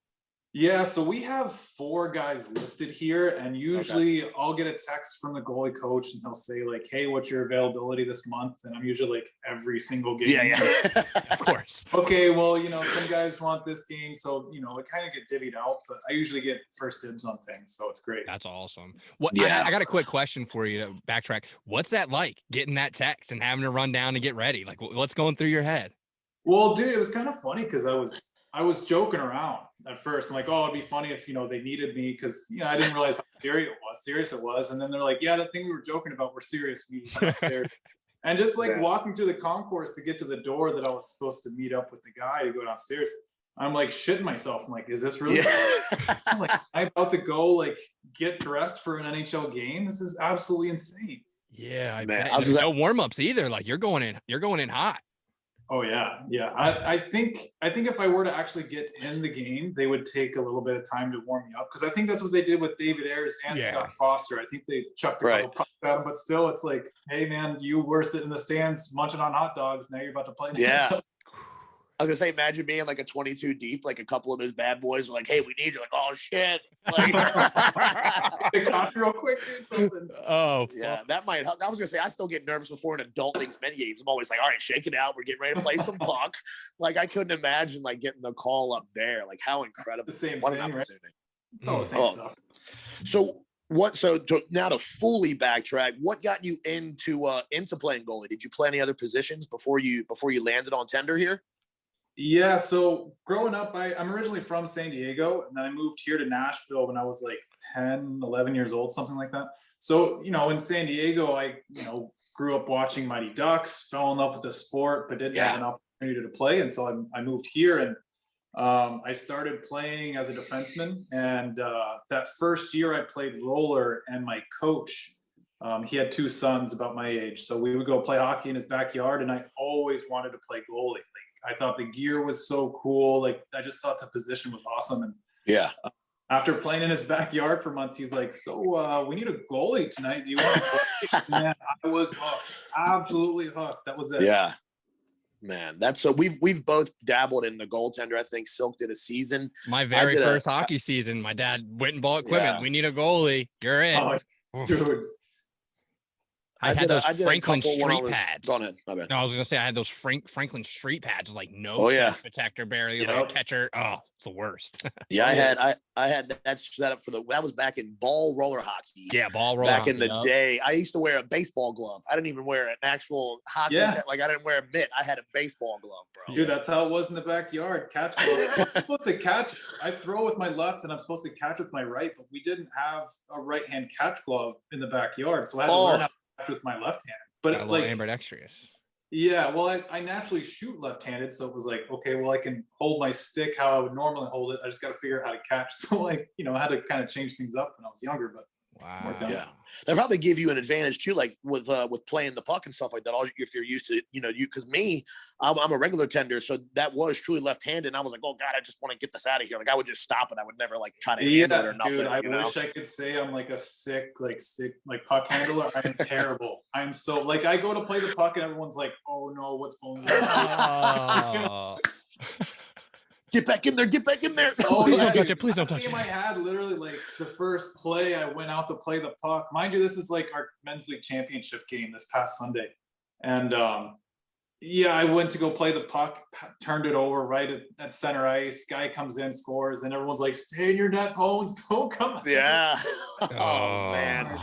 Yeah, so we have 4 guys listed here, and usually I'll get a text from the goalie coach and he'll say like, hey, what's your availability this month? And I'm usually like every single game. Yeah. Of course. Okay, well, you know, some guys want this game, so, you know, it kind of get divvied out, but I usually get first dibs on things, so it's great. That's awesome. I got a quick question for you to backtrack. What's that like, getting that text and having to run down and get ready? Like, what's going through your head? Well, dude, it was kind of funny because I was joking around at first. I'm like, oh, it'd be funny if, you know, they needed me, because, you know, I didn't realize how serious it was. And then they're like, yeah, that thing we were joking about, we're serious. We went upstairs. And just like walking through the concourse to get to the door that I was supposed to meet up with the guy to go downstairs, I'm like shitting myself. I'm like, is this really? Yeah. I'm like, I'm about to go like get dressed for an NHL game. This is absolutely insane. Yeah, I Man, bet. I was There's just no warm-ups either. Like you're going in hot. Oh yeah, yeah. I think if I were to actually get in the game, they would take a little bit of time to warm me up, because I think that's what they did with David Ayres and Yeah. Scott Foster. I think they chucked a couple pucks at him, but still, it's like, hey man, you were sitting in the stands munching on hot dogs. Now you're about to play. Yeah. I was gonna say, imagine being like a 22 deep, like a couple of those bad boys were like, "Hey, we need you." Like, "Oh shit!" Like, cough real quick, dude. Something. Oh, yeah, that might help. I was gonna say, I still get nervous before an adult leagues mini games. I'm always like, "All right, shake it out. We're getting ready to play some puck." Like, I couldn't imagine like getting the call up there. Like, how incredible! The same what thing, an opportunity. Right? It's all the same stuff. So what? So now to fully backtrack, what got you into playing goalie? Did you play any other positions before you landed on tender here? Yeah, so growing up, I'm originally from San Diego, and then I moved here to Nashville when I was like 10, 11 years old, something like that. So, in San Diego, I, grew up watching Mighty Ducks, fell in love with the sport, but didn't have an opportunity to play until I moved here. And I started playing as a defenseman. And that first year I played roller, and my coach, he had two sons about my age. So we would go play hockey in his backyard, and I always wanted to play goalie. I thought the gear was so cool. Like, I just thought the position was awesome. And yeah, after playing in his backyard for months, he's like, "So we need a goalie tonight. Do you want to?" Man, I was hooked. Absolutely hooked. That was it. Yeah, man. That's so we've both dabbled in the goaltender. I think Silk did a season. My very first hockey season, my dad went and bought equipment. Yeah. We need a goalie. You're in. Oh, dude. I had those Franklin street pads. Go ahead. My bad. No, I was gonna say I had those Franklin street pads with like no chest protector, barely like a catcher. Oh, it's the worst. Yeah, I had that set up that was back in ball roller hockey. Yeah, ball roller back in the day. I used to wear a baseball glove. I didn't even wear an actual hockey. Yeah. Like, I didn't wear a mitt. I had a baseball glove, bro. Dude, that's how it was in the backyard. Catch glove. I'm supposed to catch. I throw with my left, and I'm supposed to catch with my right, but we didn't have a right-hand catch glove in the backyard, so I had to learn how to catch with my left hand. But like ambidextrous. Yeah, well, I naturally shoot left-handed, so it was like, okay, well, I can hold my stick how I would normally hold it. I just got to figure out how to catch. So, like, I had to kind of change things up when I was younger, but wow, yeah, that probably give you an advantage too, like with playing the puck and stuff like that. If you're used to, because me, I'm a regular tender, so that was truly left-handed. And I was like, oh god, I just want to get this out of here. Like, I would just stop it. I would never like try to handle it or nothing. Dude, I wish I could say I'm like a sick puck handler. I'm terrible. I'm so like, I go to play the puck and everyone's like, oh no, what's going on? Get back in there. Get back in there. Oh, please don't touch it. Please don't touch it. I had literally like the first play I went out to play the puck. Mind you, this is like our men's league championship game this past Sunday. And I went to go play the puck, turned it over right at center ice. Guy comes in, scores, and everyone's like, stay in your net, Bones. Don't come. Yeah. Oh, man.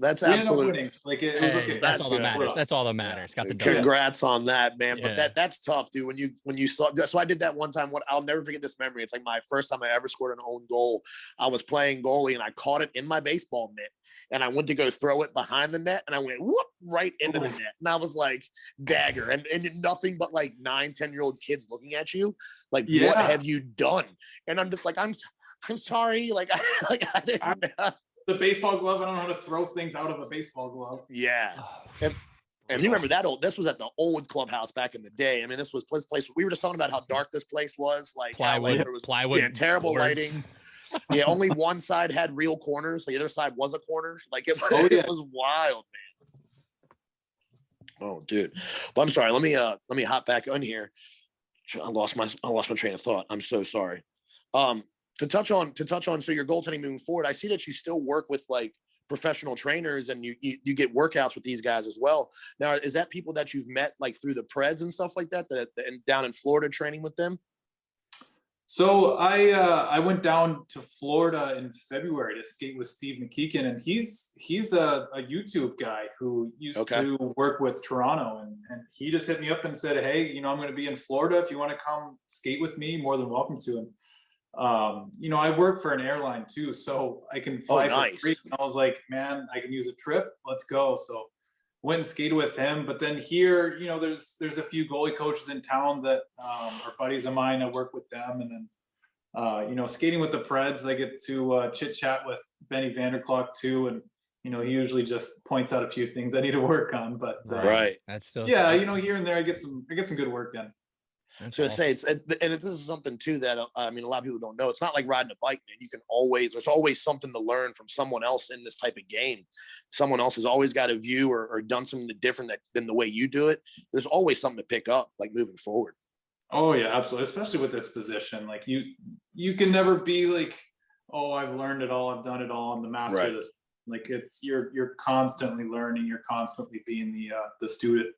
That's absolutely like it was okay. That's all that matters. That's all that matters. Got the congrats on that, man. But that's tough, dude. When you saw, so I did that one time. I'll never forget this memory. It's like my first time I ever scored an own goal. I was playing goalie and I caught it in my baseball mitt, and I went to go throw it behind the net, and I went whoop right into the net, and I was like dagger, and nothing but like 9-10-year-old kids looking at you, like what have you done? And I'm just like I'm sorry, like I didn't. The baseball glove. I don't know how to throw things out of a baseball glove. Yeah. And you remember this was at the old clubhouse back in the day. I mean, this place. We were just talking about how dark this place was. Like plywood, there was terrible boards. Lighting. Yeah. Only one side had real corners. The other side was a corner. Like it was wild, man. Oh, dude. Well, I'm sorry. Let me hop back on here. I lost my train of thought. I'm so sorry. To touch on, so your goaltending moving forward, I see that you still work with like professional trainers, and you get workouts with these guys as well. Now, is that people that you've met like through the Preds and stuff like that, and down in Florida training with them? So I went down to Florida in February to skate with Steve McKeegan, and he's a YouTube guy who used to work with Toronto, and he just hit me up and said, hey, I'm going to be in Florida. If you want to come skate with me, more than welcome to. And I work for an airline too, so I can fly for free. And I was like, man, I can use a trip. Let's go. So went and skated with him. But then here, you know, there's a few goalie coaches in town that are buddies of mine. I work with them, and then you know, skating with the Preds, I get to chit chat with Benny Vanderklok too, and you know, he usually just points out a few things I need to work on. But right, that's still yeah, you know, here and there I get some good work done. I was gonna say this is something too that I mean a lot of people don't know. It's not like riding a bike, man. You can there's always something to learn from someone else in this type of game. Someone else has always got a view or done something different than the way you do it. There's always something to pick up, like moving forward. Oh yeah, absolutely. Especially with this position, like you can never be like, oh, I've learned it all, I've done it all, I'm the master of this. Like you're constantly learning, you're constantly being the student.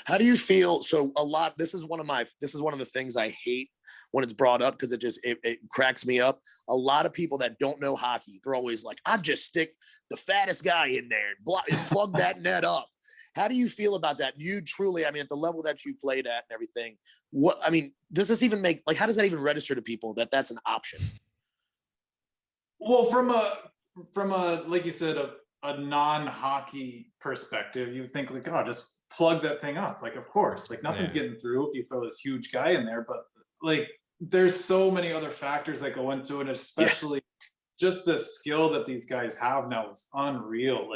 How do you feel? So this is one of the things I hate when it's brought up, because it cracks me up. A lot of people that don't know hockey, they're always like, I'd just stick the fattest guy in there and plug that net up. How do you feel about that? You truly, I mean, at the level that you played at and everything, does this even how does that even register to people that that's an option? Well, from a like you said, a non-hockey perspective, you think like, oh, just plug that thing up. Like, of course, like nothing's getting through if you throw this huge guy in there. But like, there's so many other factors that go into it, especially just the skill that these guys have now is unreal.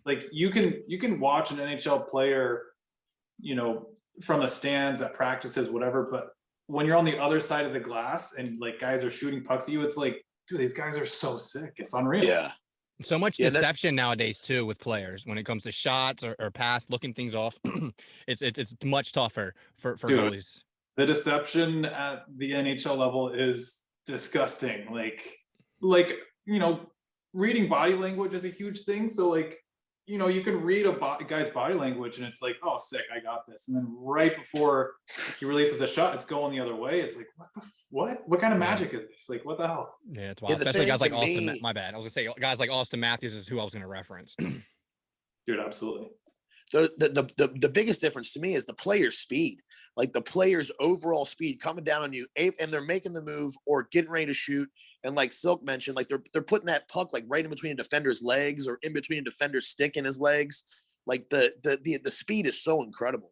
Like you can watch an NHL player, you know, from the stands at practices, whatever. But when you're on the other side of the glass and like guys are shooting pucks at you, it's like, dude, these guys are so sick. It's unreal. Yeah. So much deception nowadays too with players when it comes to shots or pass, looking things off. it's much tougher for goalies. The deception at the NHL level is disgusting. Like you know, reading body language is a huge thing. So like, you know, you can read a guy's body language and it's like, oh, sick, I got this. And then right before he releases the shot, it's going the other way. It's like, what kind of magic is this? Like, what the hell? Yeah, it's wild. Especially guys like Austin. My bad. I was gonna say guys like Austin Matthews is who I was gonna reference. Dude, absolutely. The biggest difference to me is the player's speed, like the player's overall speed coming down on you, and they're making the move or getting ready to shoot. And like Silk mentioned, like they're putting that puck like right in between a defender's legs or in between a defender's stick and his legs. Like the speed is so incredible.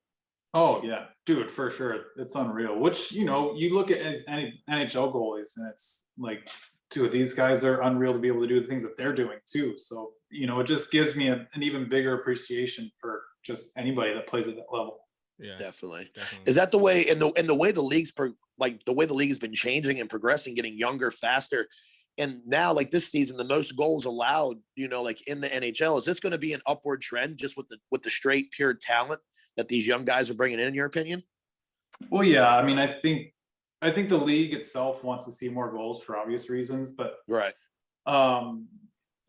Oh yeah, dude, for sure. It's unreal. Which, you know, you look at any NHL goalies and it's like, dude, these guys are unreal to be able to do the things that they're doing too. So, you know, it just gives me an even bigger appreciation for just anybody that plays at that level. Yeah, definitely. Is that the way? And the way the league's the way the league has been changing and progressing, getting younger, faster, and now like this season, the most goals allowed, you know, like in the NHL, is this going to be an upward trend just with the straight pure talent that these young guys are bringing in your opinion? Well, yeah, I mean, I think the league itself wants to see more goals for obvious reasons, but right.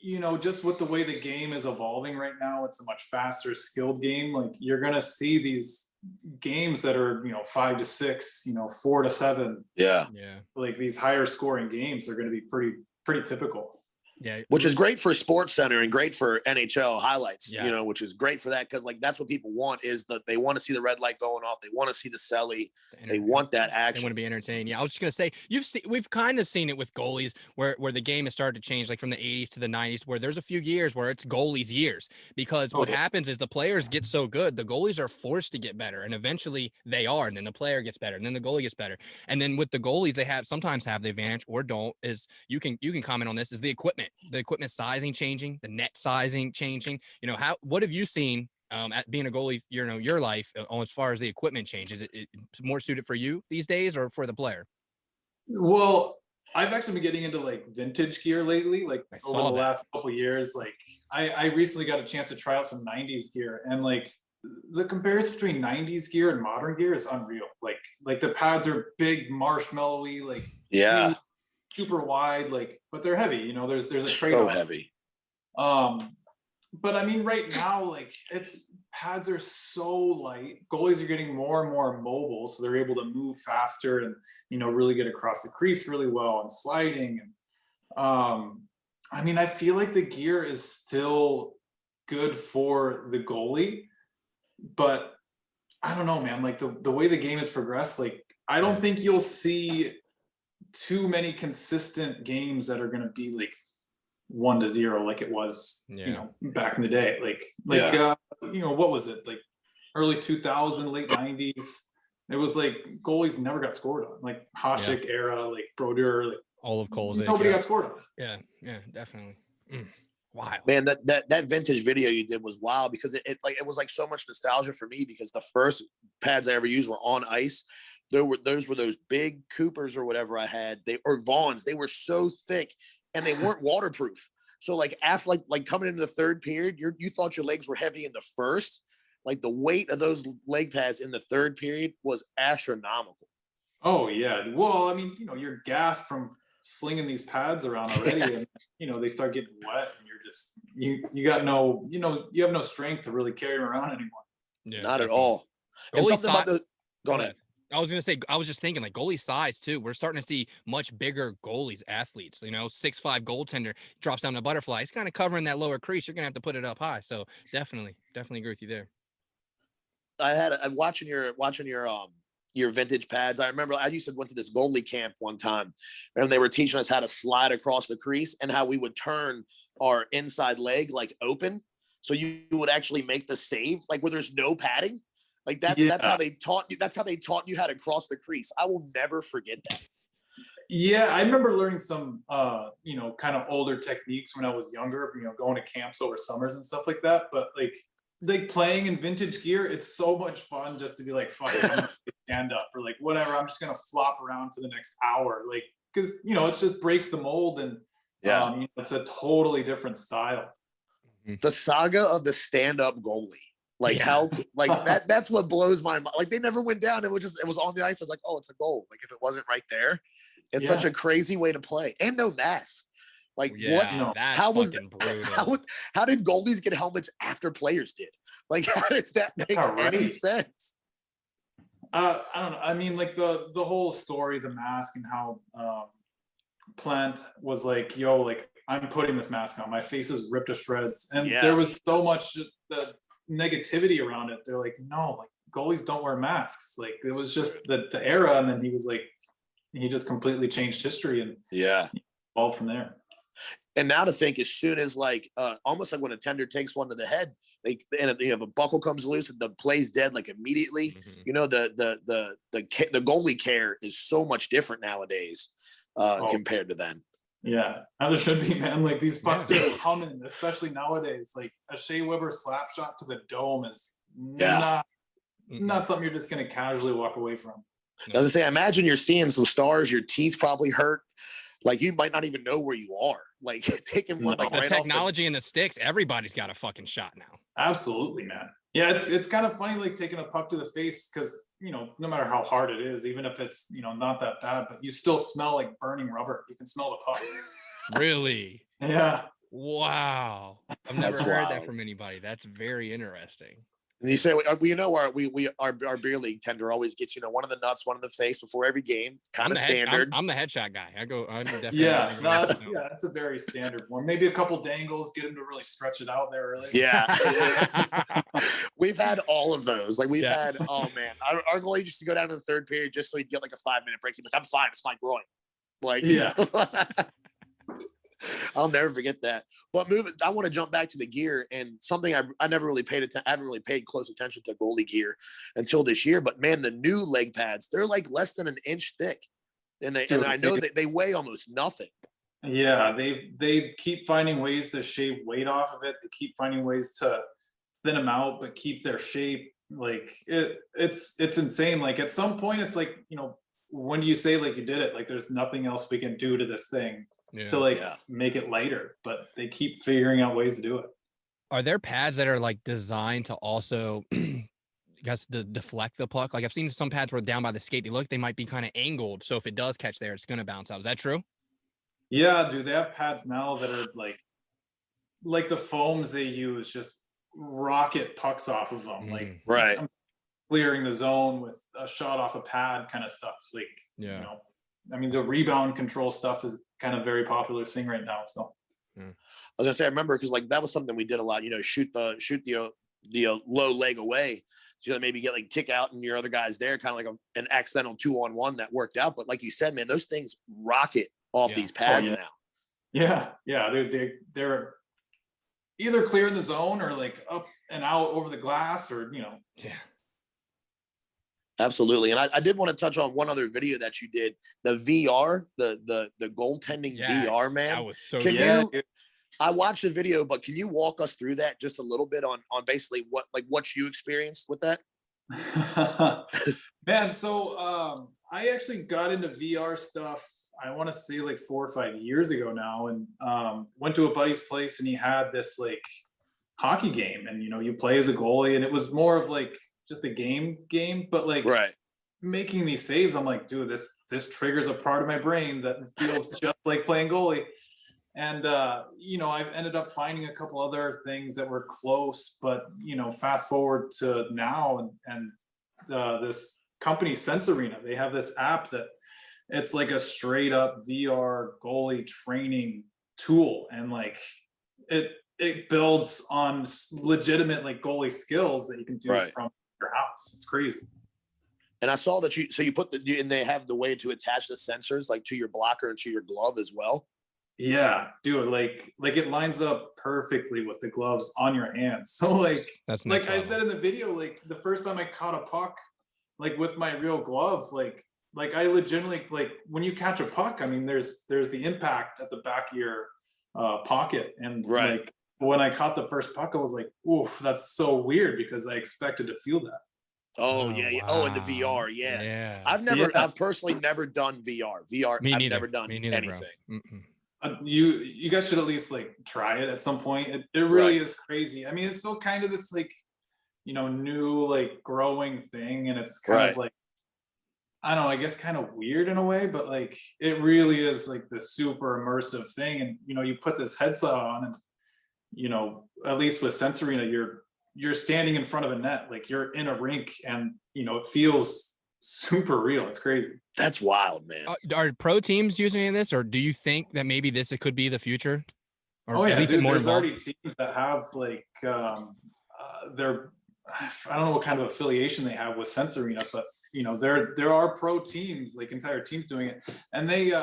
You know, just with the way the game is evolving right now, it's a much faster, skilled game. Like you're gonna see these games that are, you know, 5-6, you know, 4-7. Yeah. Like these higher scoring games are going to be pretty typical. Yeah, which is great for Sports Center and great for NHL highlights, yeah. You know, which is great for that because like that's what people want is that they want to see the red light going off, they want to see the celly, they want that action. They want to be entertained. Yeah, I was just gonna say we've kind of seen it with goalies where the game has started to change, like from the 80s to the 90s, where there's a few years where it's goalies years because what happens is the players get so good, the goalies are forced to get better, and eventually they are, and then the player gets better, and then the goalie gets better, and then with the goalies they sometimes have the advantage or don't. Is you can comment on this is the equipment sizing changing, the net sizing changing. You know, what have you seen at being a goalie, you know, your life as far as the equipment changes? It's more suited for you these days or for the player? Well, I've actually been getting into like vintage gear lately, like over the last couple of years. Like I recently got a chance to try out some 90s gear, and like the comparison between 90s gear and modern gear is unreal. Like the pads are big, marshmallowy, like yeah, super wide, like, but they're heavy, you know, there's a trade-off. So heavy. But I mean, right now, like pads are so light, goalies are getting more and more mobile, so they're able to move faster and, you know, really get across the crease really well and sliding. And I mean, I feel like the gear is still good for the goalie, but I don't know, man, like the way the game has progressed, like I don't think you'll see too many consistent games that are going to be like 1-0 like it was, back in the day. What was it? Like early 2000, late 90s. It was like goalies never got scored on. Like Hasek era, like Brodeur, like all of Cole's. Nobody got scored on. Yeah, definitely. Wild. Man, that vintage video you did was wild because it was like so much nostalgia for me because the first pads I ever used were on ice. Those were those big Coopers or whatever I had. Or Vaughns. They were so thick and they weren't waterproof. So like after like coming into the third period, you thought your legs were heavy in the first. Like the weight of those leg pads in the third period was astronomical. Oh yeah. Well, I mean, you're gassed from slinging these pads around already, and they start getting wet, and you're just you got no, you have no strength to really carry them around anymore. Yeah, not at all. And something about the go ahead. I was gonna say, I was just thinking like goalie size too. We're starting to see much bigger goalies, athletes. 6'5" goaltender drops down the butterfly. It's kind of covering that lower crease. You're gonna have to put it up high. So definitely agree with you there. I'm watching your vintage pads. I remember I went to this goalie camp one time and they were teaching us how to slide across the crease and how we would turn our inside leg like open. So you would actually make the save like where there's no padding like that. Yeah. That's how they taught you. That's how they taught you how to cross the crease. I will never forget that. Yeah. I remember learning some, kind of older techniques when I was younger, going to camps over summers and stuff like that. But like playing in vintage gear, it's so much fun just to be like, fuck it, I'm gonna stand up or like whatever. I'm just gonna flop around for the next hour, like because it just breaks the mold and it's a totally different style. The saga of the stand-up goalie, how like that's what blows my mind. Like they never went down. It was on the ice. I was like, oh, it's a goal. Like if it wasn't right there, it's such a crazy way to play and no mask. Like what? How was how did goalies get helmets after players did? Like how does that make any sense? I don't know. I mean, like the whole story, the mask, and how Plant was like, "Yo, like I'm putting this mask on. My face is ripped to shreds," and there was so much negativity around it. They're like, "No, like goalies don't wear masks." Like it was just the era, and then he was like, he just completely changed history and evolved from there. And now to think, as soon as almost like when a tender takes one to the head, a buckle comes loose and the play's dead like immediately. The goalie care is so much different nowadays compared to then. Yeah, now there should be, man. Like these pucks are coming, especially nowadays. Like a Shea Weber slap shot to the dome is not something you're just gonna casually walk away from. I was gonna say, imagine you're seeing some stars, your teeth probably hurt. Like you might not even know where you are. Like taking one like the right technology in the sticks, everybody's got a fucking shot now. Absolutely, man. Yeah, it's kind of funny like taking a puck to the face because no matter how hard it is, even if it's not that bad, but you still smell like burning rubber. You can smell the puck. Really? Yeah. Wow. I've never heard that from anybody. That's very interesting. And you say, our beer league tender always gets, one of the nuts, one in the face before every game. Kind of standard. I'm the headshot guy. I'm definitely. That's a very standard one. Maybe a couple dangles, get him to really stretch it out there early. Yeah. We've had all of those. Like we've had, oh man, our goalie used to go down to the third period just so he'd get like a 5-minute break. He'd be like, I'm fine. It's my groin. Like, I'll never forget that. But I want to jump back to the gear and something I never really paid attention. I haven't really paid close attention to goalie gear until this year. But man, the new leg pads, they're like less than an inch thick, and I know that they weigh almost nothing. Yeah, they keep finding ways to shave weight off of it. They keep finding ways to thin them out, but keep their shape. Like it's insane. Like at some point, it's like when do you say like you did it? Like there's nothing else we can do to this thing. To make it lighter, but they keep figuring out ways to do it. Are there pads that are like designed to also deflect the puck? Like I've seen some pads where down by the skate, they might be kind of angled. So if it does catch there, it's going to bounce out. Is that true? Yeah, dude, they have pads now that are like the foams they use just rocket pucks off of them. Like I'm clearing the zone with a shot off a pad kind of stuff. Like, I mean, the rebound control stuff is kind of very popular thing right now. So I was gonna say, I remember because like that was something we did a lot. Shoot the low leg away. So maybe get like kick out and your other guys there, kind of like an accidental 2-on-1 that worked out. But like you said, man, those things rocket off these pads now. Yeah, they're either clearing the zone or like up and out over the glass, or Yeah. Absolutely. And I did want to touch on one other video that you did, the VR, the goaltending VR, man. That was so Can good. you, I watched the video, but can you walk us through that just a little bit on basically what you experienced with that? Man, so I actually got into VR stuff, I want to say like 4 or 5 years ago now, and went to a buddy's place, and he had this like hockey game, and you play as a goalie, and it was more of like just a game, but like making these saves, I'm like, dude, this triggers a part of my brain that feels just like playing goalie. And I've ended up finding a couple other things that were close, but fast forward to now, and this company Sense Arena, they have this app that it's like a straight up VR goalie training tool, and like it builds on legitimate like goalie skills that you can do from your house. It's crazy. And I saw that you put and they have the way to attach the sensors like to your blocker and to your glove as well. Yeah, dude, like it lines up perfectly with the gloves on your hands. So like that's like I said in the video, like the first time I caught a puck, like with my real glove, like I legitimately, like when you catch a puck, I mean, there's the impact at the back of your pocket, and like when I caught the first puck, I was like, oof, that's so weird, because I expected to feel that. Oh yeah, yeah. Wow. Oh, in the VR, Yeah. I've personally never done VR. I've never done anything. You guys should at least like try it at some point. It really is crazy. I mean, it's still kind of this like new like growing thing, and it's kind of like, I don't know, I guess kind of weird in a way, but like it really is like this super immersive thing. And you put this headset on, and at least with Sense Arena, you're standing in front of a net, like you're in a rink, and it feels super real. It's crazy. That's wild, man. Are pro teams using any of this, or do you think that maybe this could be the future? Or at least there's already teams that have like they're, I don't know what kind of affiliation they have with Sense Arena, but there are pro teams, like entire teams doing it, and they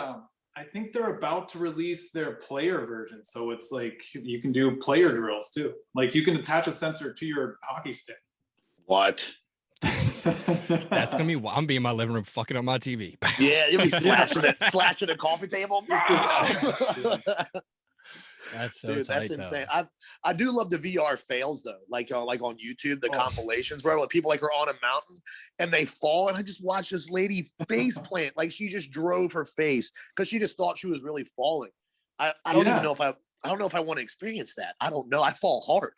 I think they're about to release their player version, so it's like you can do player drills too. Like you can attach a sensor to your hockey stick. What? That's gonna be. I'm being in my living room, fucking on my TV. Yeah, you'll be slashing a coffee table. That's so dude, tight, that's insane. I do love the VR fails though, like on YouTube, the compilations, bro. Like people like are on a mountain and they fall, and I just watched this lady face plant, like she just drove her face because she just thought she was really falling. I don't even know if I don't know if I want to experience that. I don't know. I fall hard.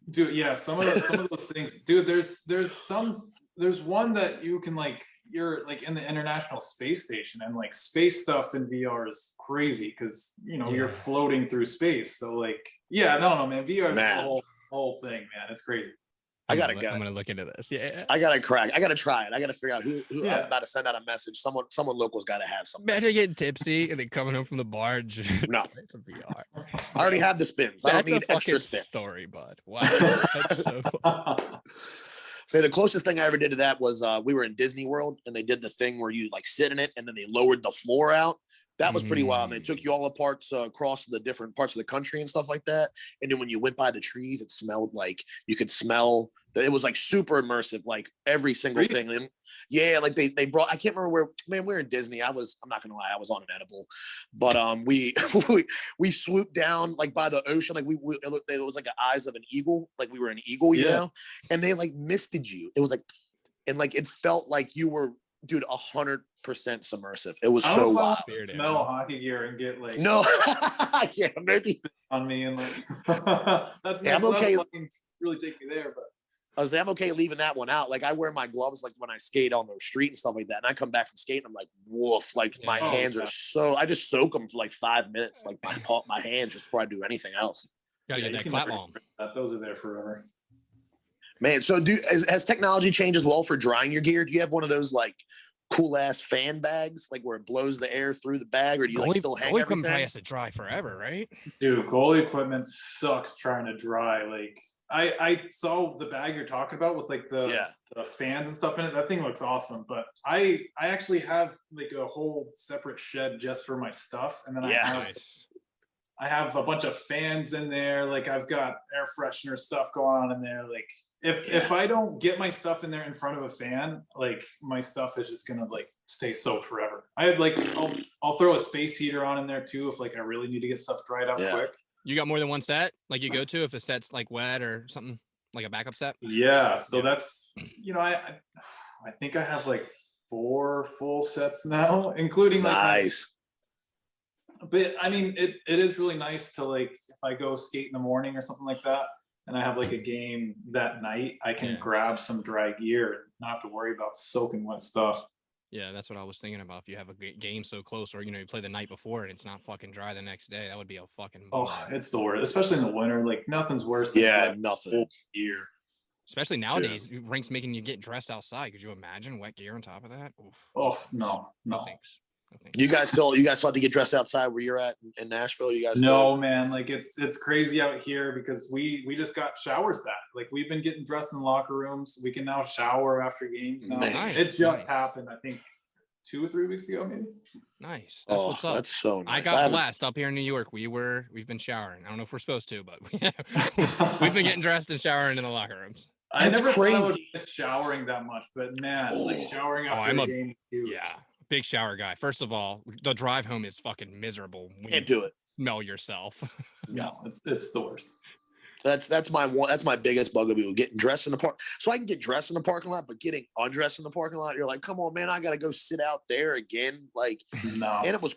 Dude, yeah, some of those things, dude. There's one that you can like, you're like in the International Space Station, and like space stuff in VR is crazy because you're floating through space. So like, yeah, no, man, VR is the whole thing, man. It's crazy. I'm gonna look into this. Yeah, I gotta try it. I gotta figure out who I'm about to send out a message. Someone local's got to have something. Imagine getting tipsy and then coming home from the bar. No, it's a VR. I already have the spins. I don't need extra spins. Story, bud. Wow, that's so fun. So the closest thing I ever did to that was we were in Disney World, and they did the thing where you like sit in it, and then they lowered the floor out. That was pretty wild. And they took you all apart across the different parts of the country and stuff like that. And then when you went by the trees, it smelled like you could smell that. It was like super immersive, like every single thing. And yeah, like they brought, I can't remember where, man, we were in Disney. I'm not gonna lie, I was on an edible, but we swooped down like by the ocean, like it was like the eyes of an eagle, like we were an eagle, you know, and they like misted you. It was like, and like it felt like you were, dude, 100% submersive. It was so wild. Smell hockey gear and get like yeah, maybe on me, and like that's I'm okay. Really take me there, but I'm okay leaving that one out. Like I wear my gloves like when I skate on the street and stuff like that, and I come back from skating, I'm like, woof, like my hands are so, I just soak them for like 5 minutes, like my hands, just before I do anything else. Gotta get that clap on. Those are there forever, man. So has technology changed as well for drying your gear? Do you have one of those like cool ass fan bags, like where it blows the air through the bag, or do you like still hang everything? Goalie has to dry forever, right? Dude, goalie equipment sucks trying to dry. Like I saw the bag you're talking about with like the fans and stuff in it. That thing looks awesome. But I actually have like a whole separate shed just for my stuff, and then I have I have a bunch of fans in there. Like I've got air freshener stuff going on in there. Like if I don't get my stuff in there in front of a fan, like my stuff is just gonna like stay soaked forever. I had like I'll throw a space heater on in there too if like I really need to get stuff dried up quick. You got more than one set like you go to if a set's like wet or something, like a backup set? Yeah, so that's, you know, I think I have like 4 full sets now, including like nice. But I mean, it is really nice to like if I go skate in the morning or something like that, and I have like a game that night, I can grab some dry gear and not have to worry about soaking wet stuff. Yeah, that's what I was thinking about. If you have a game so close, or you know, you play the night before and it's not fucking dry the next day, that would be a fucking it's the worst, especially in the winter. Like nothing's worse than nothing gear. Especially nowadays, rinks making you get dressed outside. Could you imagine wet gear on top of that? Oof. Oh no. Thanks. You guys still have to get dressed outside where you're at in Nashville? You guys no, man, like it's crazy out here because we just got showers back. Like we've been getting dressed in locker rooms. We can now shower after games now. Nice. It just happened, I think 2 or 3 weeks ago, maybe. Nice. That's what's up. That's so nice. I got blessed up here in New York. We've been showering. I don't know if we're supposed to, but we've been getting dressed and showering in the locker rooms. I never thought I would miss showering that much, but man, like showering after a game. Big shower guy. First of all, the drive home is fucking miserable. Can't do it. Smell yourself. No, it's the worst. That's my biggest bugaboo, getting dressed in the park. So I can get dressed in the parking lot, but getting undressed in the parking lot, you're like, come on, man, I got to go sit out there again. Like, no. And it was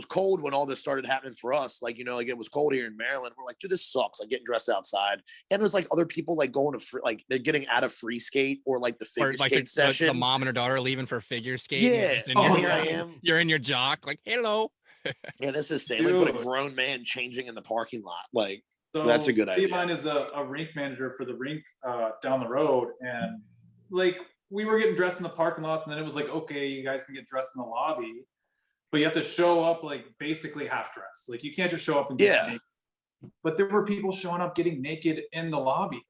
cold when all this started happening for us. Like, you know, like it was cold here in Maryland. We're like, dude, this sucks. Like getting dressed outside. And there's like other people like going to like they're getting out of free skate or like the figure skate session. The mom and her daughter leaving for figure skate. Yeah. Here I am. You're in your jock. Like, hello. Yeah, that's the same. Like, put a grown man changing in the parking lot. Like, so that's a good idea. Mine is a rink manager for the rink down the road, and like we were getting dressed in the parking lots, and then it was like, okay, you guys can get dressed in the lobby, but you have to show up like basically half dressed. Like you can't just show up and get naked. But there were people showing up getting naked in the lobby,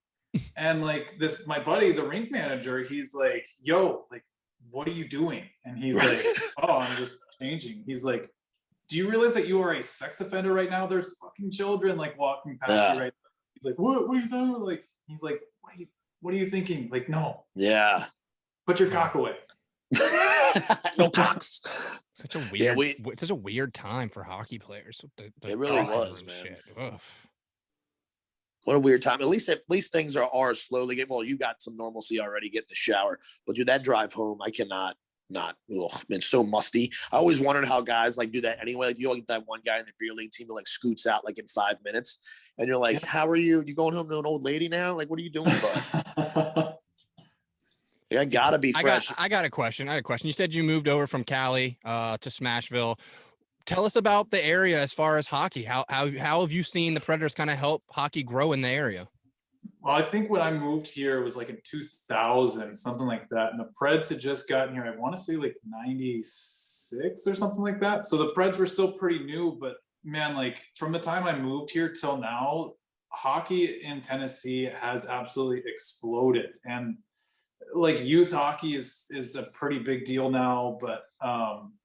and like my buddy, the rink manager, he's like, "Yo, like, what are you doing?" And he's like, "Oh, I'm just changing." He's like, do you realize that you are a sex offender right now? There's fucking children like walking past you right now. He's like, what are you talking about? Like, he's like, what are you thinking? Like, no. Yeah. Put your cock away. No cocks. Such a weird time for hockey players. It really was, man. What a weird time. At least things are slowly getting. Well, you got some normalcy already. Get in the shower, but dude, that drive home, I cannot. It's so musty. I always wondered how guys like do that anyway. Like you get that one guy in the beer league team who like scoots out like in 5 minutes, and you're like, "How are you? You going home to an old lady now? Like, what are you doing, bud?" I gotta be fresh. I got a question. You said you moved over from Cali to Smashville. Tell us about the area as far as hockey. How have you seen the Predators kind of help hockey grow in the area? Well, I think when I moved here, it was like in 2000, something like that. And the Preds had just gotten here, I want to say like 96 or something like that. So the Preds were still pretty new, but man, like from the time I moved here till now, hockey in Tennessee has absolutely exploded. And like youth hockey is a pretty big deal now, but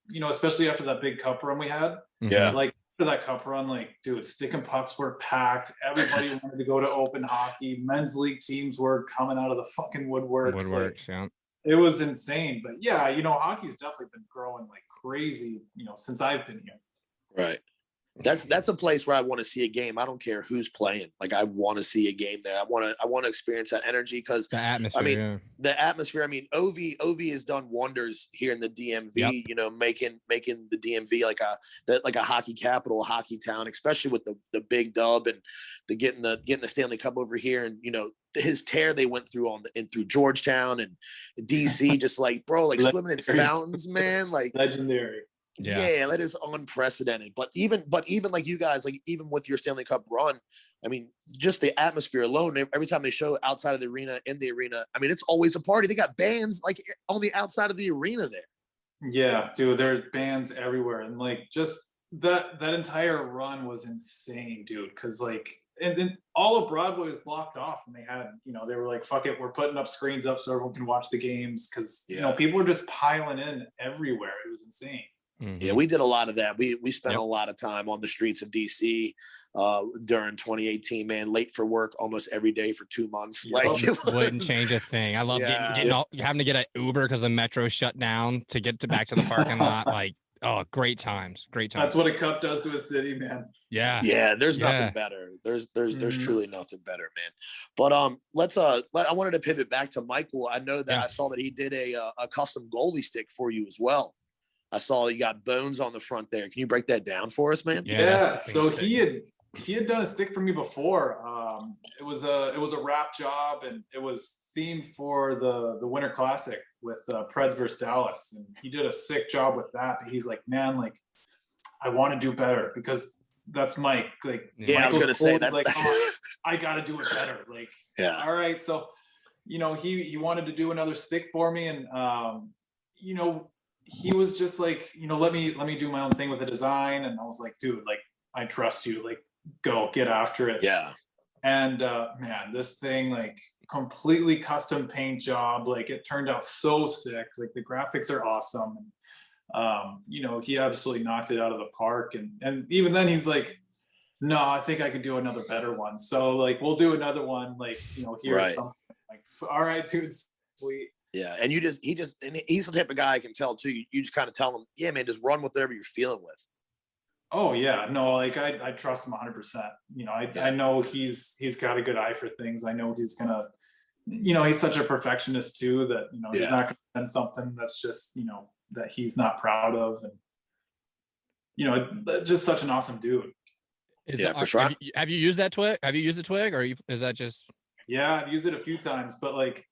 you know, especially after that big cup run we had. Yeah. Like that cup run, like, dude, stick and pucks were packed. Everybody wanted to go to open hockey. Men's league teams were coming out of the fucking woodworks. Like, yeah. It was insane. But yeah, you know, hockey's definitely been growing like crazy, you know, since I've been here. Right. That's a place where I want to see a game. I don't care who's playing. Like I want to see a game there. I want to experience that energy because the atmosphere. I mean, the atmosphere. I mean, Ovi has done wonders here in the DMV. Yep. You know, making the DMV like a hockey capital, hockey town, especially with the big dub and getting the Stanley Cup over here. And you know his tear they went through through Georgetown and DC, just like bro, like swimming in fountains, man, like legendary. Yeah, that is unprecedented. But even like you guys, like even with your Stanley Cup run, I mean, just the atmosphere alone, every time they show outside of the arena, in the arena, I mean, it's always a party. They got bands like on the outside of the arena there. Yeah, dude, there's bands everywhere. And like just that entire run was insane, dude. Cause like and then all of Broadway was blocked off and they had, you know, they were like, fuck it, we're putting up screens up so everyone can watch the games. Cause you know, people were just piling in everywhere. It was insane. Yeah, we did a lot of that. We spent a lot of time on the streets of DC during 2018, man, late for work almost every day for 2 months. Wouldn't change a thing. I love having to get an Uber because the metro shut down to get back to the parking lot. Like, oh, great times. That's what a cup does to a city, man. Yeah. Yeah, there's nothing better. There's truly nothing better, man. But I wanted to pivot back to Michael. I know that I saw that he did a custom goalie stick for you as well. I saw you got bones on the front there. Can you break that down for us, man? Yeah. So he had done a stick for me before. It was a wrap job, and it was themed for the Winter Classic with Preds versus Dallas. And he did a sick job with that. But he's like, man, like, I want to do better because that's Mike. Like, I was gonna say that's like, oh, I got to do it better. Like, all right. So, he wanted to do another stick for me, and he was just like, let me do my own thing with the design. And I was like, dude, like, I trust you, like, go get after it. Yeah. And man, this thing, like, completely custom paint job. Like, it turned out so sick. Like, the graphics are awesome. And, he absolutely knocked it out of the park. And even then he's like, no, I think I could do another better one. So, like, we'll do another one, like, here's something. Like, all right, dude, sweet. Yeah, and he's the type of guy I can tell too. You just kind of tell him, yeah, man, just run with whatever you're feeling with. Oh yeah, no, like I trust him 100%. I know he's got a good eye for things. I know he's gonna, he's such a perfectionist too that he's not gonna send something that's just that he's not proud of, and just such an awesome dude. For sure. Have you used that twig? Have you used the twig, or is that just? Yeah, I've used it a few times, but like,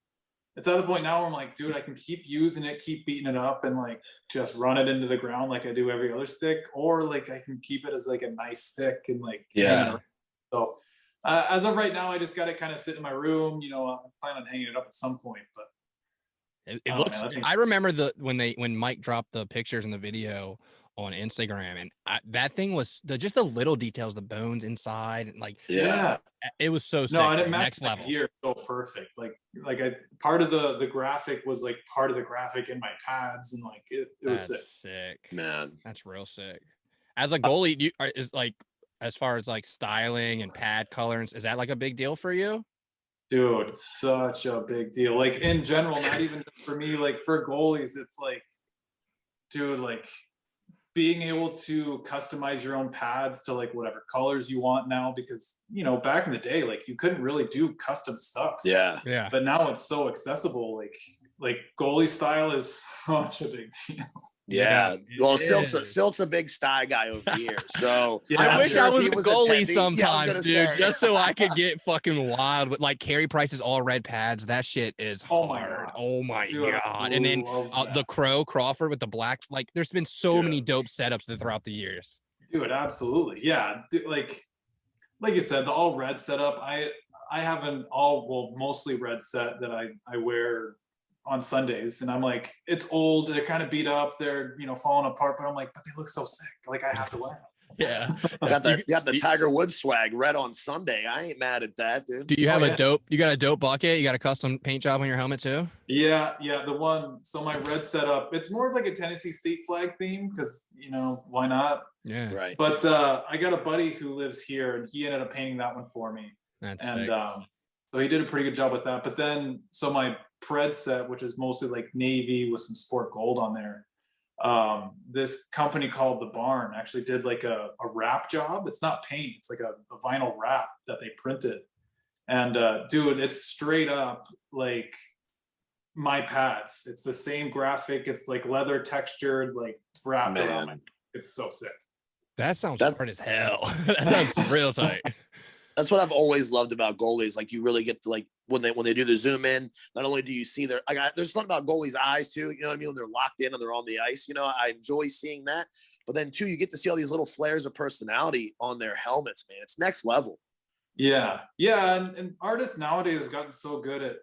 it's at the point now where I'm like, dude, I can keep using it, keep beating it up, and like just run it into the ground like I do every other stick, or like I can keep it as like a nice stick and like So as of right now, I just got it kind of sit in my room. I plan on hanging it up at some point, but it looks. Man, I remember when Mike dropped the pictures in the video on Instagram, and that thing was just the little details, the bones inside, and like it was so sick. No, and it next level gear so perfect. Like part of the graphic was like part of the graphic in my pads, and like it was sick, man. That's real sick. As a goalie, is like, as far as like styling and pad colors, is that like a big deal for you? Dude, such a big deal. Like, in general, not even for me. Like, for goalies, it's like, dude, like, being able to customize your own pads to like whatever colors you want now, because back in the day, like, you couldn't really do custom stuff. Yeah But now it's so accessible. Like goalie style is such a big deal. Yeah. Well, Silk's a big style guy over here. So I wish I was a goalie sometimes, dude, just so I could get fucking wild with like carry prices, all red pads. That shit is hard. Oh my God. And then the Crawford with the black, like, there's been so many dope setups throughout the years. Dude, absolutely. Yeah. Like you said, the all red setup, I have an mostly red set that I wear on Sundays, and I'm like, it's old, they're kind of beat up, they're falling apart, but I'm like, but they look so sick, like, I have to wear them. Yeah. got the Tiger Woods swag red on Sunday. I ain't mad at that, dude. Do you have you got a dope bucket? You got a custom paint job on your helmet too? Yeah, the one. So my red setup, it's more of like a Tennessee state flag theme, because why not? Yeah, right. But I got a buddy who lives here, and he ended up painting that one for me. That's and sick. So he did a pretty good job with that. But then, so my Pred set, which is mostly like navy with some sport gold on there, this company called The Barn actually did like a wrap job. It's not paint, it's like a vinyl wrap that they printed. And dude, it's straight up like my pads. It's the same graphic. It's like leather textured, like wrapped around my. It's so sick. That sounds hard as hell. That sounds real tight. That's what I've always loved about goalies. Like, you really get to, like, when they do the zoom in, not only do you see there's something about goalies' eyes too, you know what I mean? When they're locked in and they're on the ice, I enjoy seeing that. But then too, you get to see all these little flares of personality on their helmets, man. It's next level. Yeah. And artists nowadays have gotten so good at,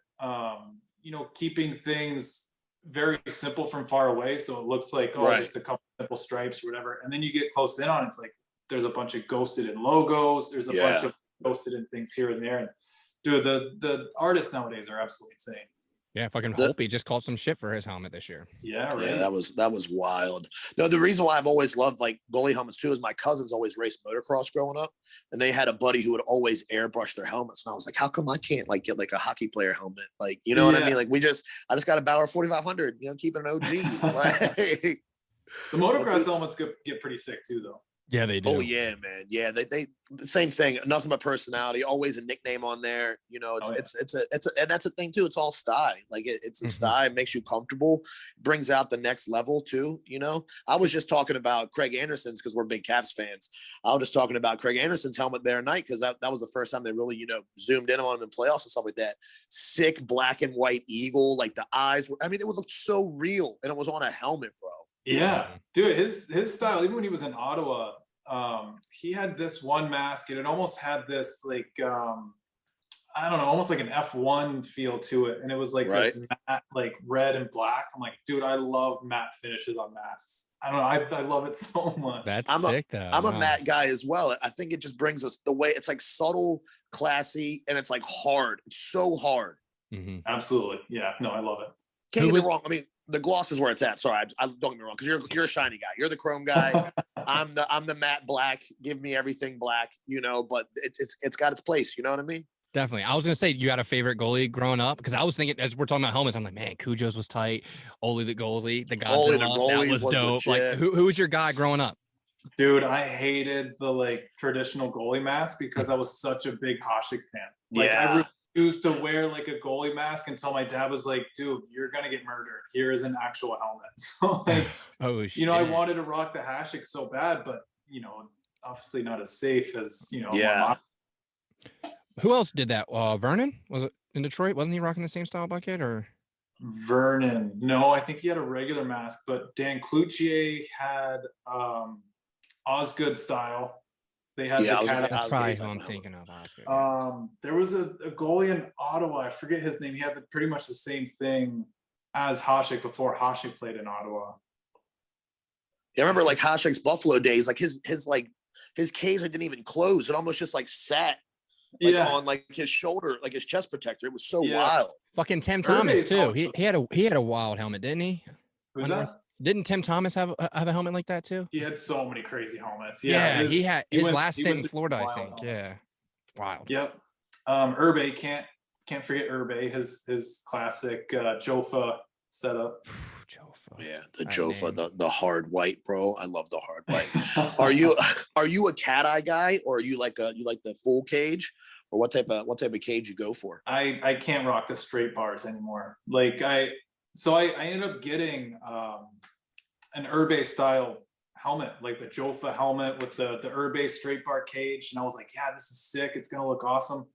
keeping things very simple from far away. So it looks like, just a couple simple stripes or whatever. And then you get close in on it, it's like, there's a bunch of ghosted in logos. There's a bunch of ghosted in things here and there. And dude, the artists nowadays are absolutely insane. Yeah, fucking Holtby just caught some shit for his helmet this year. Yeah, right. Yeah, that was wild. No, the reason why I've always loved like goalie helmets too is my cousins always raced motocross growing up, and they had a buddy who would always airbrush their helmets, and I was like, how come I can't like get like a hockey player helmet? Like, you know what I mean? Like I just got a Bauer 4500, you know, keep it an OG. Like, the motocross helmets get pretty sick too, though. Yeah, they do. Oh yeah, man. Yeah, they the same thing. Nothing but personality. Always a nickname on there. You know, it's and that's the thing too. It's all style. Like it's a style. It makes you comfortable. Brings out the next level too. You know, I was just talking about Craig Anderson's because we're big Caps fans. I was just talking about Craig Anderson's helmet there tonight because that was the first time they really zoomed in on him in playoffs and stuff like that. Sick black and white eagle. Like the eyes were. I mean, it would look so real, and it was on a helmet, bro. Yeah, dude, his style, even when he was in Ottawa, he had this one mask and it almost had this like I don't know, almost like an F1 feel to it. And it was like this matte, like red and black. I'm like, dude, I love matte finishes on masks. I don't know, I love it so much. That's sick though. I'm a matte guy as well. I think it just brings us the way it's like subtle, classy, and it's like hard. It's so hard. Mm-hmm. Absolutely. Yeah, no, I love it. Can't get me wrong. I mean, the gloss is where it's at. Sorry, I don't get me wrong, because you're a shiny guy. You're the chrome guy. I'm the matte black. Give me everything black, but it's got its place. You know what I mean? Definitely. I was gonna say you had a favorite goalie growing up because I was thinking as we're talking about helmets, I'm like, man, Cujo's was tight. Ole the goalie, the Godzilla, that was dope. Legit. Like, who was your guy growing up? Dude, I hated the like traditional goalie mask because I was such a big Hasek fan. Like, I refused to wear like a goalie mask until my dad was like, dude, you're gonna get murdered. Here is an actual helmet. So like, oh shit. I wanted to rock the Hasek so bad, but obviously not as safe as Who else did that? Vernon? Was it in Detroit? Wasn't he rocking the same style bucket or? Vernon. No, I think he had a regular mask, but Dan Cloutier had Osgood style. They had that's probably who I'm thinking of. Osgood. There was a goalie in Ottawa. I forget his name. He had pretty much the same thing as Hasek before Hasek played in Ottawa. Yeah, I remember like Hasek's Buffalo days. Like his cage didn't even close. It almost just like sat. On like his shoulder, like his chest protector. It was so wild. Fucking Tim Thomas too. He had a wild helmet, didn't he? Who's that? Didn't Tim Thomas have a helmet like that too? He had so many crazy helmets. Yeah, he had his last stint in Florida, I think. Helmets. Yeah, wild. Yep. Urbe can't forget Urbe. His classic Jofa setup. Jofa. Yeah, the Jofa, the hard white, bro. I love the hard white. Are you a cat eye guy, or are you like the full cage, or what type of cage you go for? I can't rock the straight bars anymore. Like I ended up getting an Urbe style helmet, like the Jofa helmet with the Urbe straight bar cage, and I was like, yeah, this is sick. It's gonna look awesome.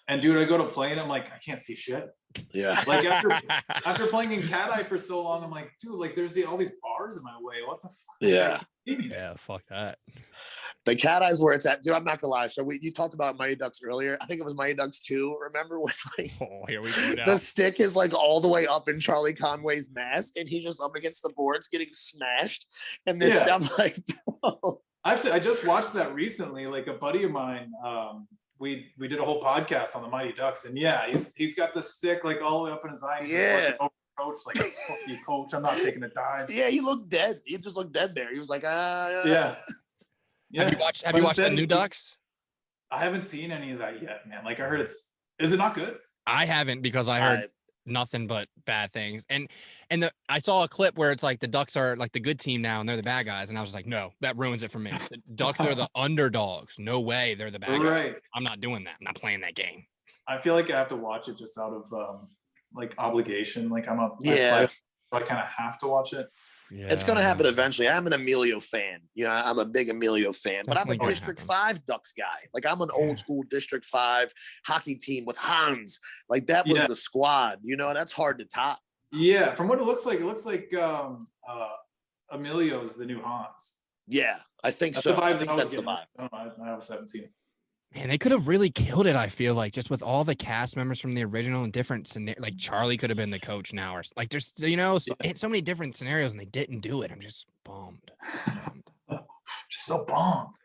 And dude, I go to play and I'm like, I can't see shit. Yeah. Like after playing in cat eye for so long, I'm like, dude, like there's all these bars in my way. What the fuck? Yeah. Yeah, fuck that. The cat eye's where it's at, dude. I'm not gonna lie. So you talked about Mighty Ducks earlier. I think it was Mighty Ducks 2. Remember when here we go now. The stick is like all the way up in Charlie Conway's mask, and he's just up against the boards getting smashed. And this, I'm like, bro. Actually, I just watched that recently. Like a buddy of mine, we did a whole podcast on the Mighty Ducks, and he's got the stick like all the way up in his eye. Coach, like, fuck you, coach. I'm not taking a dive. Yeah, he looked dead. He just looked dead there. He was like, yeah. Have you watched the New Ducks? I haven't seen any of that yet, man. Like I heard is it not good? I haven't, because I heard nothing but bad things. And I saw a clip where it's like the Ducks are like the good team now and they're the bad guys. And I was like, no, that ruins it for me. The Ducks are the underdogs. No way they're the bad guys. I'm not doing that. I'm not playing that game. I feel like I have to watch it just out of like obligation. Like I kind of have to watch it. Yeah, it's going to happen eventually. I'm an Emilio fan. I'm a big Emilio fan, but I'm a District 5 Ducks guy. Like I'm an old school District 5 hockey team with Hans. Like that was the squad. That's hard to top. Yeah, from what it looks like Emilio's the new Hans. Yeah, I think so. I think that's the vibe. I obviously haven't seen it. Man, they could have really killed it, I feel like, just with all the cast members from the original and different scenarios. Like Charlie could have been the coach now, or like there's so many different scenarios, and they didn't do it. I'm just bummed. Just so bummed.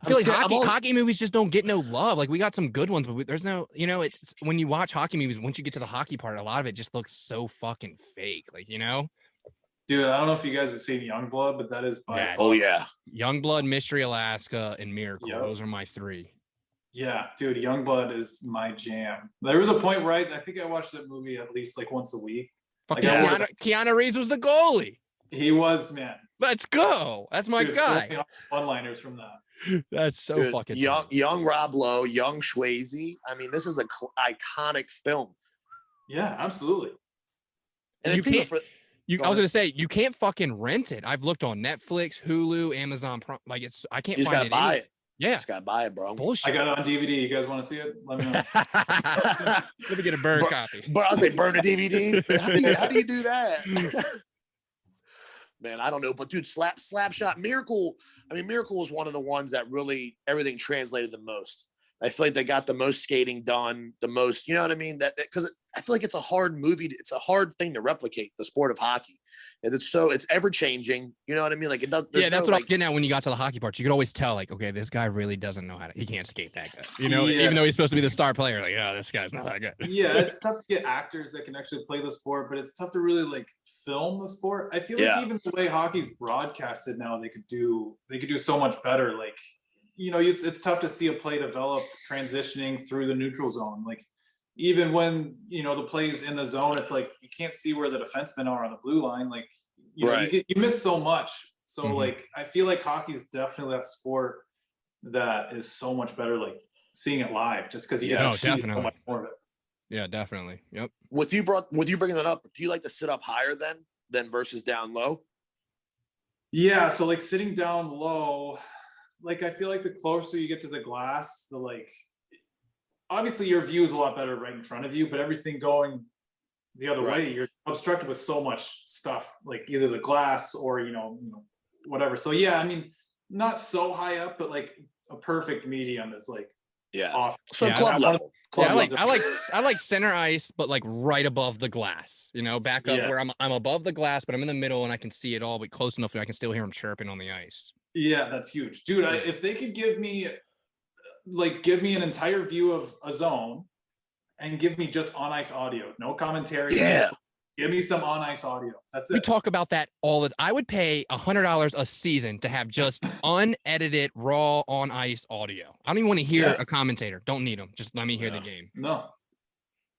I feel like hockey movies just don't get no love. Like we got some good ones, but there's no, it's when you watch hockey movies, once you get to the hockey part, a lot of it just looks so fucking fake. Like, Dude, I don't know if you guys have seen Youngblood, but that is by Oh yeah. Youngblood, Mystery Alaska, and Miracle. Yep. Those are my 3. Yeah, dude, Youngblood is my jam. There was a point where I think I watched that movie at least like once a week. Fucking Keanu Reeves was the goalie. He was, man. Let's go. That's my guy. One-liners from that. That's so Dude, fucking young Rob Lowe, young Swayze. I mean, this is an iconic film. Yeah, absolutely. And you it's even for. I was gonna say you can't fucking rent it. I've looked on Netflix, Hulu, Amazon Prime. Like I can't. You just gotta buy it. Yeah, just gotta buy it, bro. Bullshit. I got it on DVD. You guys want to see it? Let me know. Let me get a burn copy. But I'll say burn a DVD. How do you do that? Man, I don't know. But dude, Slapshot, Miracle. I mean, Miracle was one of the ones that really everything translated the most. I feel like they got the most skating done, the most, you know what I mean? That because I feel like it's a hard movie. It's a hard thing to replicate, the sport of hockey. And it's ever changing. You know what I mean? Like it does. Yeah, that's what I was getting at when you got to the hockey part. You could always tell, like, okay, this guy really doesn't know he can't skate that good. Even though he's supposed to be the star player, like, oh, this guy's not that good. Yeah, it's tough to get actors that can actually play the sport, but it's tough to really like film the sport. I feel like even the way hockey's broadcasted now, they could do so much better. Like, it's tough to see a play develop transitioning through the neutral zone. Like even when, the play is in the zone, it's like, you can't see where the defensemen are on the blue line. Like, you miss so much. So like, I feel like hockey's definitely that sport that is so much better, like seeing it live just because you get to see so much more of it. Yeah, definitely. Yep. With you bringing that up, do you like to sit up higher than versus down low? Yeah. So like sitting down low, like I feel like the closer you get to the glass, the like obviously your view is a lot better right in front of you, but everything going the other way, you're obstructed with so much stuff, like either the glass or whatever. So yeah, I mean, not so high up, but like a perfect medium is like awesome. So club level. I like center ice, but like right above the glass. Back up where I'm above the glass, but I'm in the middle and I can see it all, but close enough that I can still hear them chirping on the ice. Yeah, that's huge, dude. If they could give me an entire view of a zone and give me just on ice audio, no commentary. Yeah. Give me some on ice audio. That's it. We talk about that all the time. I would pay $100 a season to have just unedited, raw on ice audio. I don't even want to hear a commentator. Don't need them. Just let me hear the game. No,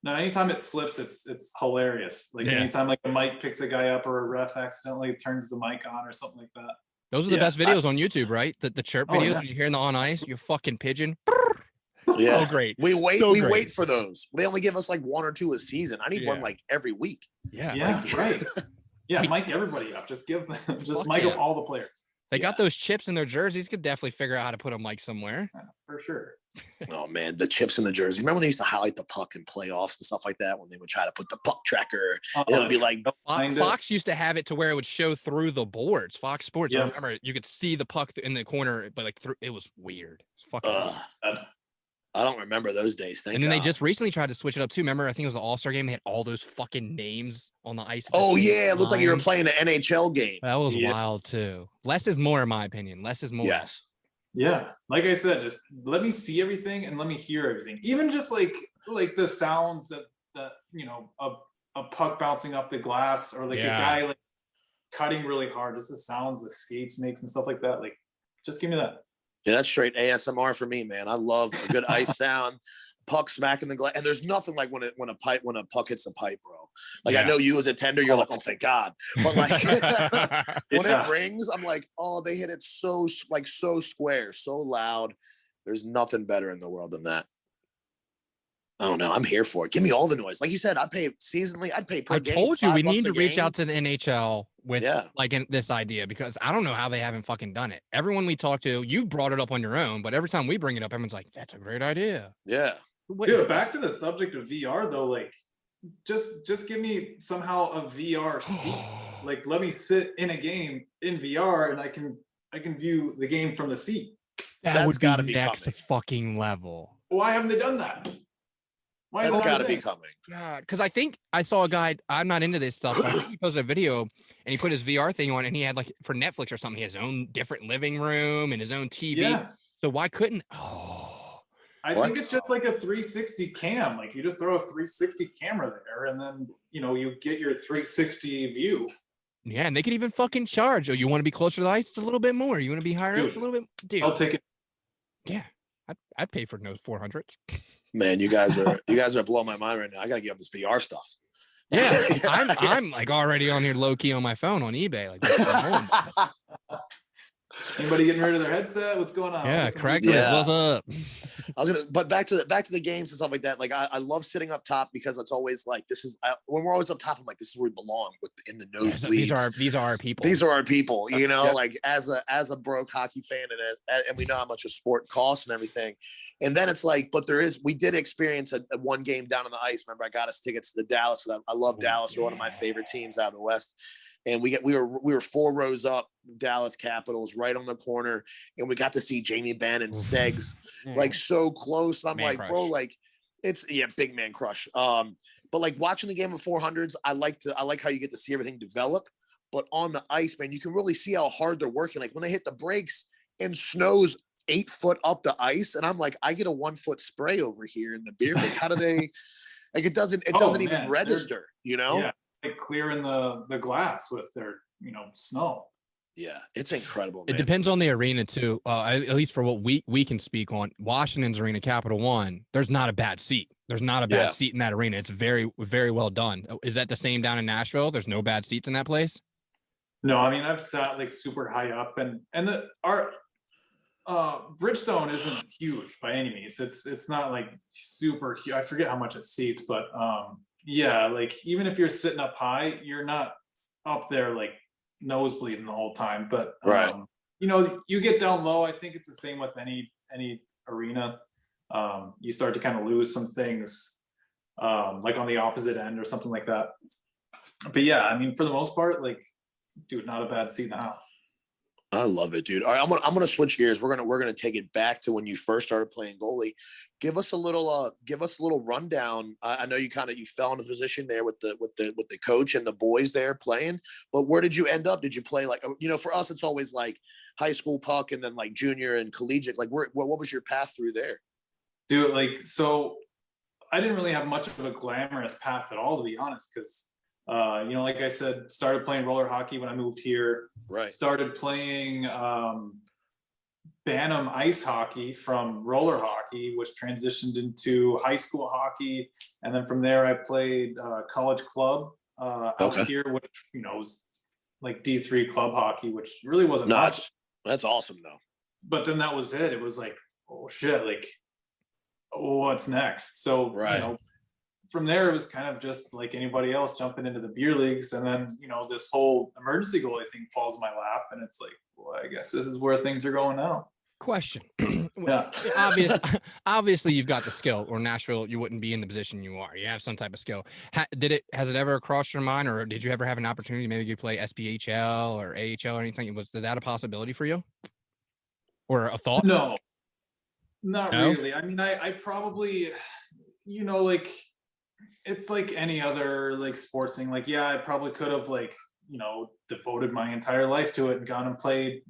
anytime it slips, it's hilarious. Like anytime like the mic picks a guy up or a ref accidentally turns the mic on or something like that. Those are the best videos on YouTube, right? The chirp videos when you're hearing the on ice, you're fucking pigeon. Yeah, so great. We wait for those. They only give us like 1 or 2 a season. I need one like every week. Yeah, right. Yeah, mic everybody up. Just give them, mic up all the players. They got those chips in their jerseys. Could definitely figure out how to put a mic somewhere. For sure. Oh man, the chips in the jersey. Remember when they used to highlight the puck in playoffs and stuff like that when they would try to put the puck tracker. It would be like Fox used to have it to where it would show through the boards. Fox Sports. I remember you could see the puck in the corner, but like it was weird. It's fucking. I don't remember those days. And then they just recently tried to switch it up too. Remember, I think it was the All-Star game. They had all those fucking names on the ice. Oh yeah, it looked like you were playing an NHL game. That was wild too. Less is more, in my opinion. Less is more. Yes. Yeah, like I said, just let me see everything and let me hear everything. Even just like the sounds that a puck bouncing up the glass or like a guy like cutting really hard. Just the sounds the skates makes and stuff like that. Like, just give me that. Yeah, that's straight ASMR for me, man. I love a good ice sound, puck smacking the glass, and there's nothing like when a puck hits a pipe, bro. Like I know you as a tender, you're like, oh thank God, but like when it rings, I'm like, oh, they hit it so square, so loud. There's nothing better in the world than that. I don't know. I'm here for it. Give me all the noise. Like you said, I'd pay seasonally. I'd pay per game. I told you we need to reach out to the NHL with this idea because I don't know how they haven't fucking done it. Everyone we talk to, you brought it up on your own, but every time we bring it up, everyone's like, that's a great idea. Yeah. Dude, back to the subject of VR though, like just give me somehow a VR seat. Like let me sit in a game in VR and I can view the game from the seat. That would be next fucking level. Why haven't they done that? That's got to be coming. God, because I think I saw a guy. I'm not into this stuff. But I think he posted a video and he put his VR thing on, and he had like for Netflix or something. He has his own different living room and his own TV. Yeah. So why couldn't? I think it's just like a 360 cam. Like you just throw a 360 camera there, and then you get your 360 view. Yeah, and they could even fucking charge. Oh, you want to be closer to the ice? It's a little bit more. You want to be higher? It's a little bit. Dude, I'll take it. Yeah, I'd pay for those 400s. Man, you guys are blowing my mind right now. I gotta get up this VR stuff. Yeah, I'm like already on here low key on my phone on eBay. Like, anybody getting rid of their headset? What's going on? Yeah, Craigslist. What's up? But back to the games and stuff like that. Like I love sitting up top because it's always like when we're always up top. I'm like, this is where we belong in the nosebleeds. Yeah, these are our people. These are our people. Like as a broke hockey fan and we know how much a sport costs and everything. And then it's like, but we did experience a one game down on the ice. Remember, I got us tickets to the Dallas. I love Dallas. They're one of my favorite teams out of the West. And we were 4 rows up, Dallas Capitals, right on the corner, and we got to see Jamie Benn and Seggs like so close. I'm like, bro, like it's big man crush. But like watching the game of 400s, I like how you get to see everything develop. But on the ice, man, you can really see how hard they're working. Like when they hit the brakes and snow's 8 foot up the ice, and I'm like, I get a 1 foot spray over here in the beer. Like, how do they? Like it doesn't even register, Yeah, like clearing the glass with their snow. Yeah, it's incredible, man. It depends on the arena too. At least for what we can speak on. Washington's arena, Capital One, there's not a bad seat. There's not a bad seat in that arena. It's very, very well done. Is that the same down in Nashville? There's no bad seats in that place? No, I mean I've sat like super high up, and our Bridgestone isn't huge by any means. It's not like super huge. I forget how much it seats, but yeah, like even if you're sitting up high, you're not up there like nosebleeding the whole time. But you get down low. I think it's the same with any arena. You start to kind of lose some things, like on the opposite end or something like that. But yeah, I mean, for the most part, like, dude, not a bad seat in the house. I love it, dude. All right, I'm gonna switch gears. We're gonna take it back to when you first started playing goalie. Give us a little rundown. I know you fell into position there with the coach and the boys there playing, but where did you end up? Did you play like for us it's always like high school puck and then like junior and collegiate. Like what was your path through there? Dude, like so I didn't really have much of a glamorous path at all, to be honest, because like I said, started playing roller hockey when I moved here. Right. Started playing Bantam ice hockey from roller hockey, which transitioned into high school hockey. And then from there, I played college club out here, which, was like D3 club hockey, which really wasn't much. That's awesome, though. But then that was it. It was like, oh, shit, like, what's next? So, from there, it was kind of just like anybody else jumping into the beer leagues. And then, this whole emergency goalie thing falls in my lap. And it's like, well, I guess this is where things are going now. Question. Yeah. Obviously, you've got the skill, or Nashville, you wouldn't be in the position you are. You have some type of skill. Has it ever crossed your mind, or did you ever have an opportunity, maybe you play SPHL or AHL or anything? Was that a possibility for you? Or a thought? No, not really. I mean, I probably, like, it's like any other like sports thing. Like, yeah, I probably could have like, devoted my entire life to it and gone and played,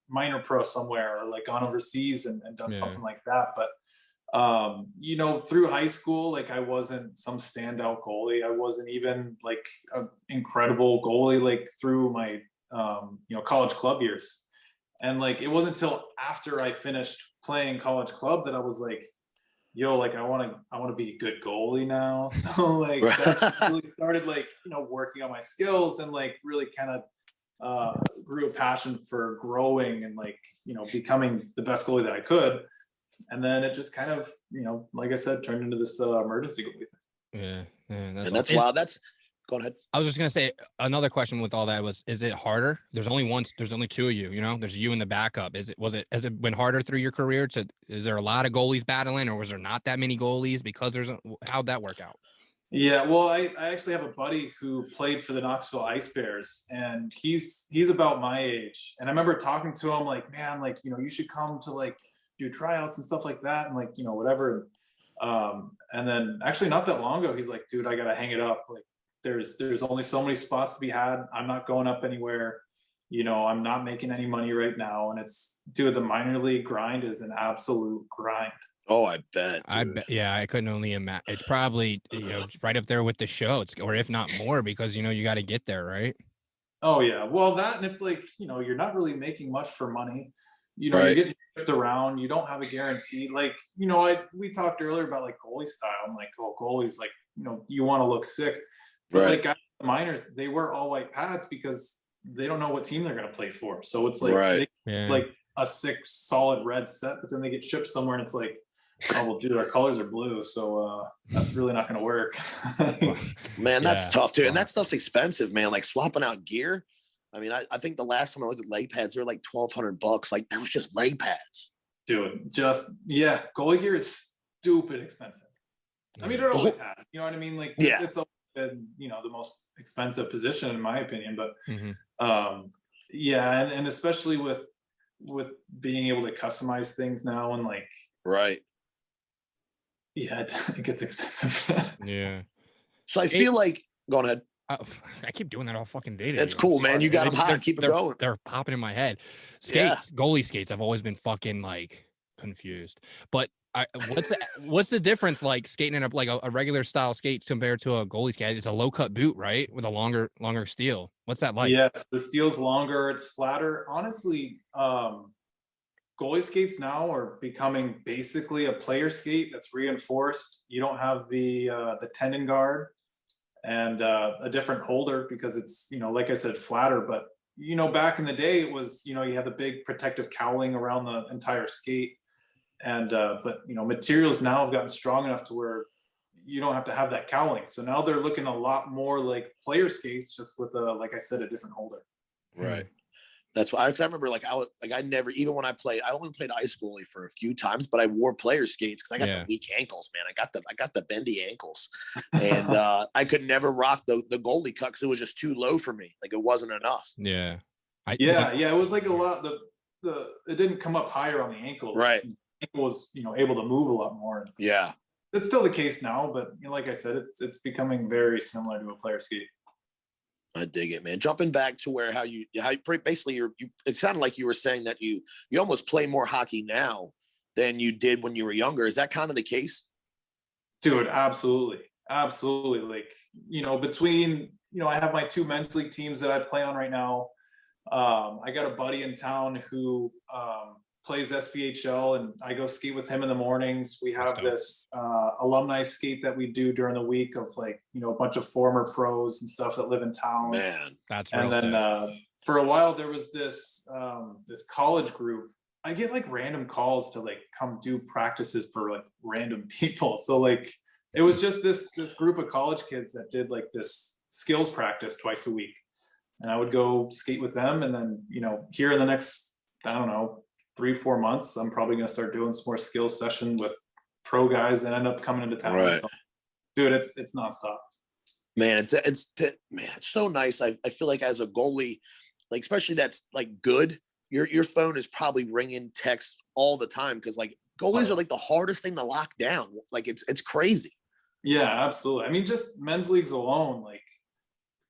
minor pro somewhere, or like gone overseas and done something like that. But, through high school, like I wasn't some standout goalie. I wasn't even like an incredible goalie, like through my, college club years. And like, it wasn't until after I finished playing college club that I was like, yo, like I want to be a good goalie now. So like that's really started like, working on my skills and like really kind of grew a passion for growing and like, becoming the best goalie that I could. And then it just kind of, like I said, turned into this emergency goalie thing. Yeah. That's wild. Go ahead. I was just going to say another question with all that is it harder? There's only two of you, there's you and the backup. Has it been harder through your career is there a lot of goalies battling, or was there not that many goalies because how'd that work out? Yeah, well, I actually have a buddy who played for the Knoxville Ice Bears, and he's about my age. And I remember talking to him like, man, like, you should come to like do tryouts and stuff like that. And like, whatever. And then actually not that long ago, he's like, dude, I got to hang it up. Like, there's only so many spots to be had. I'm not going up anywhere. I'm not making any money right now. And it's, dude, the minor league grind is an absolute grind. Oh, I bet. I Dude. bet. Yeah, I couldn't only imagine. It's probably right up there with the show. Or if not more, because you got to get there, right? Oh yeah, well that, and it's like you're not really making much for money. You're Right. getting shipped around. You don't have a guarantee. Like we talked earlier about like goalie style. I'm like, oh, goalies, like you want to look sick, but Right. like guys, the minors, they wear all white pads because they don't know what team they're going to play for. So it's like Right. like a sick solid red set, but then they get shipped somewhere and it's like, oh well, dude, our colors are blue, so that's really not going to work. Man, that's tough too, and that stuff's expensive, man. Like swapping out gear. I mean, I think the last time I looked at leg pads, they were like $1,200. Like that was just leg pads, dude. Goalie gear is stupid expensive. I mean, it always has. You know what I mean? Like, it's always been the most expensive position in my opinion. But and especially with being able to customize things now and like it gets expensive. Yeah. So I feel like, go ahead. I keep doing that all fucking day. That's cool, man. You got them hot. Keep them going. They're popping in my head. Skates, goalie skates. I've always been fucking like confused. But what's the difference like skating in a regular style skate compared to a goalie skate? It's a low cut boot, right? With a longer steel. What's that like? Yes, the steel's longer. It's flatter. Honestly, goalie skates now are becoming basically a player skate that's reinforced. You don't have the tendon guard and a different holder because it's like I said, flatter. But back in the day it was you had the big protective cowling around the entire skate, and but materials now have gotten strong enough to where you don't have to have that cowling. So now they're looking a lot more like player skates, just with like I said, a different holder. Right. That's why, because I remember I never, even when I only played ice goalie for a few times, but I wore player skates because I got the weak ankles, man. I got the bendy ankles, and I could never rock the goalie cut because it was just too low for me. Like it wasn't enough. Yeah. It was like a lot. It didn't come up higher on the ankle. Right. The ankle was able to move a lot more. Yeah. It's still the case now, but like I said, it's becoming very similar to a player skate. I dig it, man. Jumping back to how basically it sounded like you were saying that you almost play more hockey now than you did when you were younger. Is that kind of the case? Dude, absolutely. Absolutely. Like, between, I have my 2 men's league teams that I play on right now. I got a buddy in town who plays SPHL, and I go skate with him in the mornings. We have this alumni skate that we do during the week of like, a bunch of former pros and stuff that live in town. Man, that's real. And then for a while there was this college group. I get like random calls to like come do practices for like random people. So like it was just this group of college kids that did like this skills practice twice a week. And I would go skate with them, and then, here in the next, I don't know, 3-4 months, I'm probably going to start doing some more skills session with pro guys that end up coming into town. Right. So, dude, it's nonstop. Man, it's so nice. I feel like as a goalie, like especially that's like good, your phone is probably ringing texts all the time because like goalies are like the hardest thing to lock down. Like it's crazy. Yeah, absolutely. I mean, just men's leagues alone,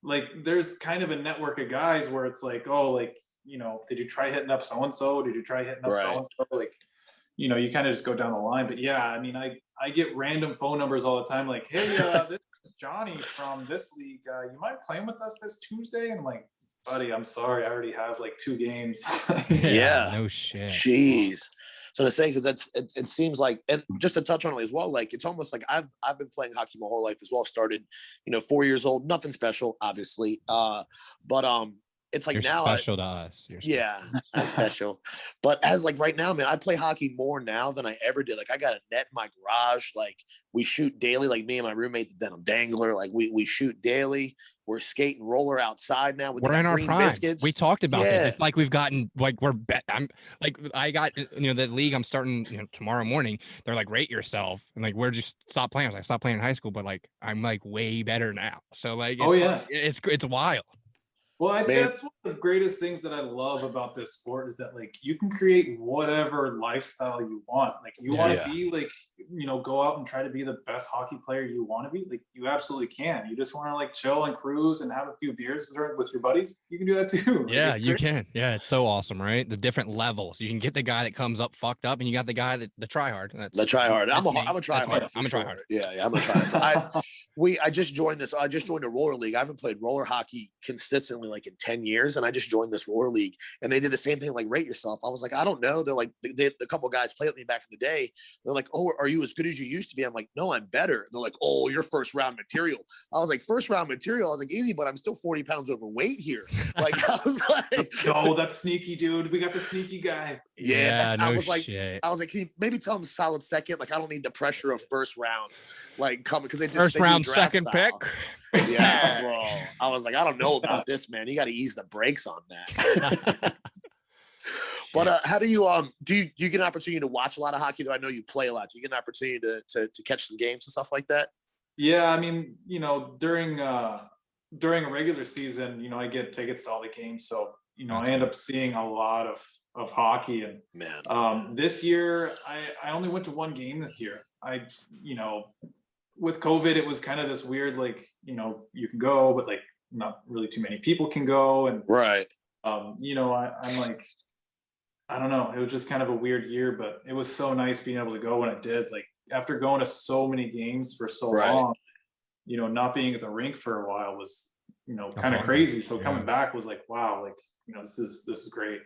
like there's kind of a network of guys where it's like, oh, like, did you try hitting up so-and-so? Did you try hitting up so-and-so? Like, you kind of just go down the line. But yeah, I mean, I get random phone numbers all the time. Like, hey, this is Johnny from this league. You mind playing with us this Tuesday? And I'm like, buddy, I'm sorry. I already have like 2 games. Yeah. No shit. Jeez. So to say, because it seems like, and just to touch on it as well, like it's almost like I've been playing hockey my whole life as well. Started, 4 years old, nothing special, obviously. But it's like You're now special to us. That's special. But as like right now, man, I play hockey more now than I ever did. Like I got a net in my garage. Like we shoot daily. Like me and my roommate, the Denim Dangler. Like we shoot daily. We're skating roller outside now with we're in our green prime. biscuits. We talked about this. It's like we've gotten like I'm like I got the league I'm starting tomorrow morning. They're like rate yourself, and like where'd you stop playing? I was like, I stopped playing in high school, but like I'm like way better now. So like it's wild. Well, that's one of the greatest things that I love about this sport is that like you can create whatever lifestyle you want. Like you want to be like, go out and try to be the best hockey player you want to be. Like you absolutely can. You just want to like chill and cruise and have a few beers with your buddies. You can do that too. Like, yeah, you can. Yeah, it's so awesome, right? The different levels. You can get the guy that comes up fucked up, and you got the guy the tryhard. The tryhard. I'm a tryhard. I'm a tryhard. Yeah, I'm a tryhard. I just joined this. I just joined a roller league. I haven't played roller hockey consistently like in 10 years. And I just joined this roller league and they did the same thing, like rate yourself. I was like, I don't know. They're like, a couple of guys played with me back in the day. They're like, oh, are you as good as you used to be? I'm like, no, I'm better. They're like, oh, you're first round material. I was like, first round material. I was like, easy, but I'm still 40 pounds overweight here. Like, I was like, no, that's sneaky, dude. We got the sneaky guy. Yeah, no I was like, can you maybe tell him solid second? Like, I don't need the pressure of first round, like coming because they just first round second style. pick. Yeah, bro. I was like, I don't know about this, man. You got to ease the brakes on that. But how do you get an opportunity to watch a lot of hockey? Though I know you play a lot. Do you get an opportunity to catch some games and stuff like that? Yeah, I mean, during a regular season, I get tickets to all the games, so I end up seeing a lot of hockey. And man, this year I only went to one game this year. With COVID, it was kind of this weird, like, you can go, but like not really too many people can go. And right. I'm like, I don't know. It was just kind of a weird year, but it was so nice being able to go when I did. Like after going to so many games for so long, not being at the rink for a while was, kind of crazy. So coming back was like, wow, like, this is great.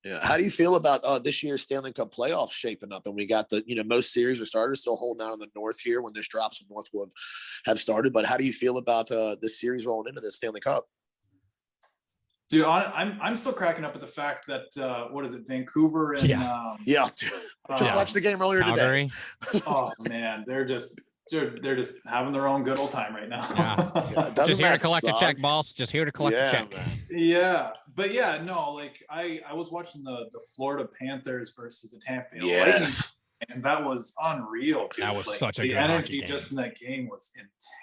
Yeah. How do you feel about this year's Stanley Cup playoffs shaping up? And we got the, most series are started, still holding out in the North here when this drops, the North will have started. But how do you feel about this series rolling into the Stanley Cup? Dude, I'm still cracking up at the fact that what is it, Vancouver and just watched the game earlier Calgary. today. Oh man, they're just having their own good old time right now. Just here to collect a check, boss. Just here to collect a check. Man. Yeah, but no, like I was watching the Florida Panthers versus the Tampa Bay Lightning, and that was unreal, dude. That was like, such a the good energy just in that game was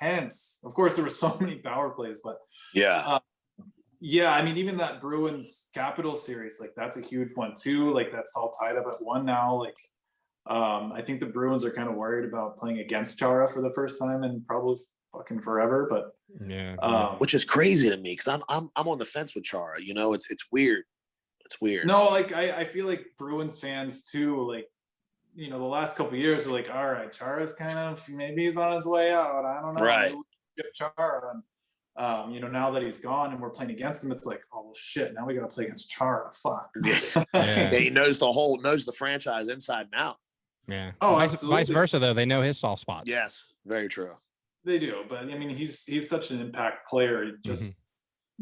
intense. Of course, there were so many power plays, but I mean, even that Bruins Capitals series, like that's a huge one too. Like that's all tied up at 1 now. Like, I think the Bruins are kind of worried about playing against Chara for the first time in probably fucking forever. But which is crazy to me because I'm on the fence with Chara. It's weird. It's weird. No, like I feel like Bruins fans too. Like, the last couple of years are like, all right, Chara's kind of maybe he's on his way out. I don't know. Right. Chara. And, now that he's gone and we're playing against him, it's like, oh shit, now we got to play against Chara. Fuck. He knows the franchise inside and out. Yeah. Oh, vice versa though. They know his soft spots. Yes, very true. They do, but I mean, he's such an impact player.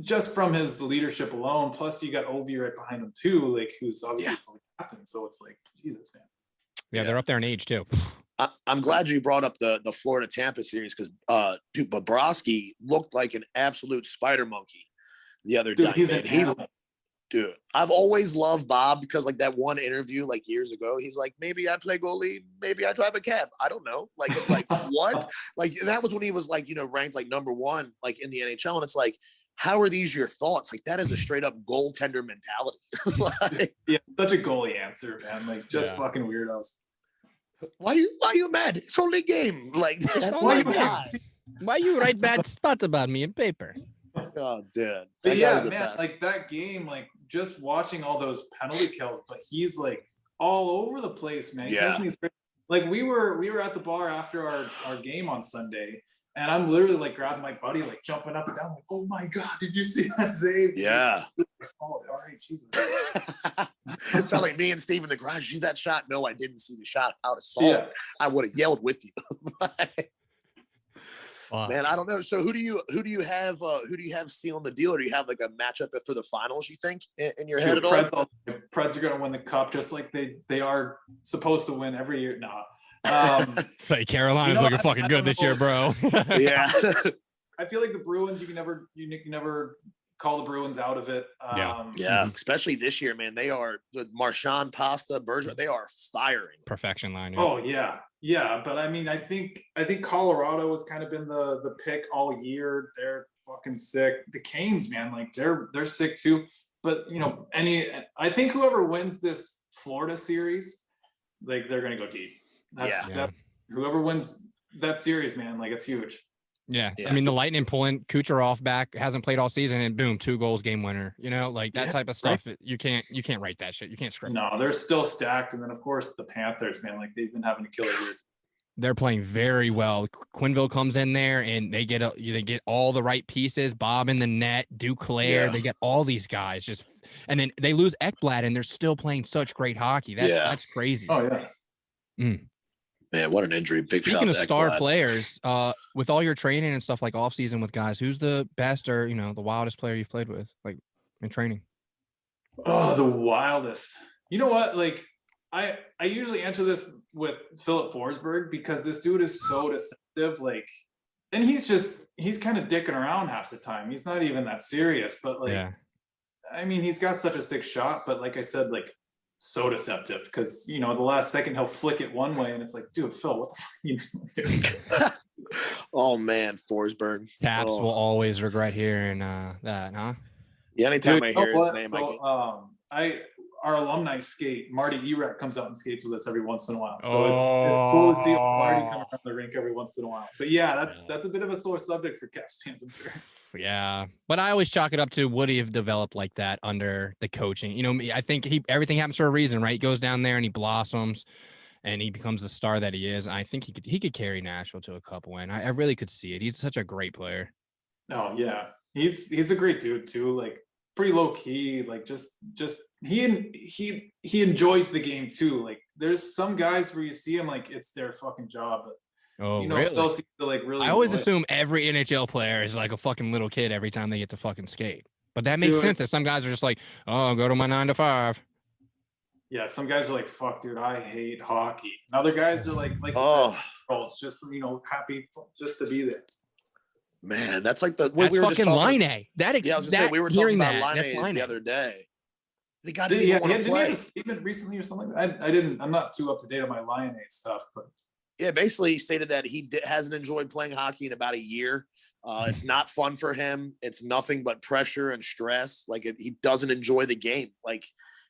Just from his leadership alone. Plus, you got Ovi right behind him too, like who's obviously still the captain. So it's like, Jesus, man. Yeah, they're up there in age too. I'm glad you brought up the Florida Tampa series because dude, Bobrovsky looked like an absolute spider monkey the other day. Dude, I've always loved Bob because like that one interview like years ago, he's like, maybe I play goalie, maybe I drive a cab. I don't know. Like, it's like, what? Like, that was when he was like, ranked like #1, like in the NHL. And it's like, how are these your thoughts? Like, that is a straight up goaltender mentality. Such a goalie answer, man. Like, just fucking weirdos. Why you mad? It's only a game. Like, that's why you mad? Why you write bad stuff about me in paper? Oh, dude. But man, best. Like that game, like just watching all those penalty kills, but he's like all over the place, man. Like we were at the bar after our game on Sunday, and I'm literally like grabbing my buddy, like jumping up and down, like, oh my God, did you see that save? Yeah. All right, Jesus. It sounded like me and Steve in the garage. See that shot? No, I didn't see the shot. I would have saw it. I would have yelled with you. Man, I don't know. So who do you have sealing the deal, or do you have like a matchup for the finals? You think in your head at all? Preds are going to win the cup just like they are supposed to win every year. Say Carolina's looking fucking good this year, bro. Yeah. I feel like the Bruins, you can never call the Bruins out of it. Especially this year, man. They are with Marchand, Pasta, Bergeron. They are firing. Perfection line. Oh yeah. But I mean, I think Colorado has kind of been the pick all year. They're fucking sick. The Canes, man, like they're sick too. But you know, I think whoever wins this Florida series, like they're gonna go deep. That whoever wins that series, man, like it's huge. Yeah. I mean, the Lightning pulling Kucherov back, hasn't played all season, and boom, 2 goals, game winner. You know, like that type of stuff. Right? You can't write that shit. You can't script. No, they're still stacked. And then of course the Panthers, man, like they've been having a killer year. They're playing very well. Quinville comes in there and they get all the right pieces. Bob in the net, Duclair. They get all these guys and then they lose Ekblad and they're still playing such great hockey. That's crazy. Oh yeah. Man, what an injury. Big Speaking of star Ekblad. players, with all your training and stuff like off season with guys, who's the best or, you know, the wildest player you've played with, like in training? Oh, the wildest. You know what? Like I usually answer this with Philip Forsberg because this dude is so deceptive. Like, and he's kind of dicking around half the time. He's not even that serious, but like, I mean, he's got such a sick shot, but like I said, like so deceptive because, you know, the last second he'll flick it one way and it's like, dude, Phil, what the fuck are you doing, dude? Oh man, Forsberg. Caps will always regret hearing that, huh? Yeah, anytime I hear his name, our alumni skate, Marty Erek comes out and skates with us every once in a while. So it's cool to see Marty come around the rink every once in a while. But yeah, that's a bit of a sore subject for Caps fans, I'm sure. Yeah, but I always chalk it up to would he have developed like that under the coaching? You know, I think everything happens for a reason, right? He goes down there and he blossoms, and he becomes the star that he is. And I think he could carry Nashville to a cup win. I really could see it. He's such a great player. Oh yeah, he's a great dude too. Like pretty low key. Like just he enjoys the game too. Like there's some guys where you see him like it's their fucking job. But, you know, really? They'll seem to like really. I always assume every NHL player is like a fucking little kid every time they get to fucking skate. But that makes sense. That some guys are just like, oh, go to my 9 to 5. Yeah, some guys are like, fuck, dude, I hate hockey. And other guys are like it's just, you know, happy just to be there. Man, that's like we were just talking Line A. I was gonna say we were talking about Line A the other day. The guy didn't even want to play. Did he have a statement recently or something like that? I'm not too up to date on my Line A stuff, but yeah, basically he stated that he hasn't enjoyed playing hockey in about a year. It's not fun for him. It's nothing but pressure and stress. Like he doesn't enjoy the game. Like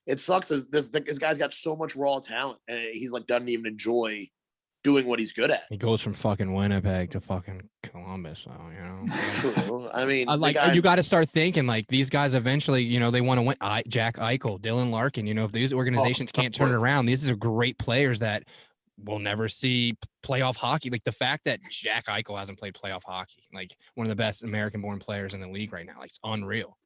it sucks. This guy's got so much raw talent, and he's like doesn't even enjoy doing what he's good at. He goes from fucking Winnipeg to fucking Columbus, though, you know. True. I mean, you got to start thinking like these guys eventually, you know, they want to win. Jack Eichel, Dylan Larkin, you know, if these organizations can't turn it around, these are great players that we'll never see playoff hockey. Like the fact that Jack Eichel hasn't played playoff hockey, like one of the best American-born players in the league right now, like it's unreal.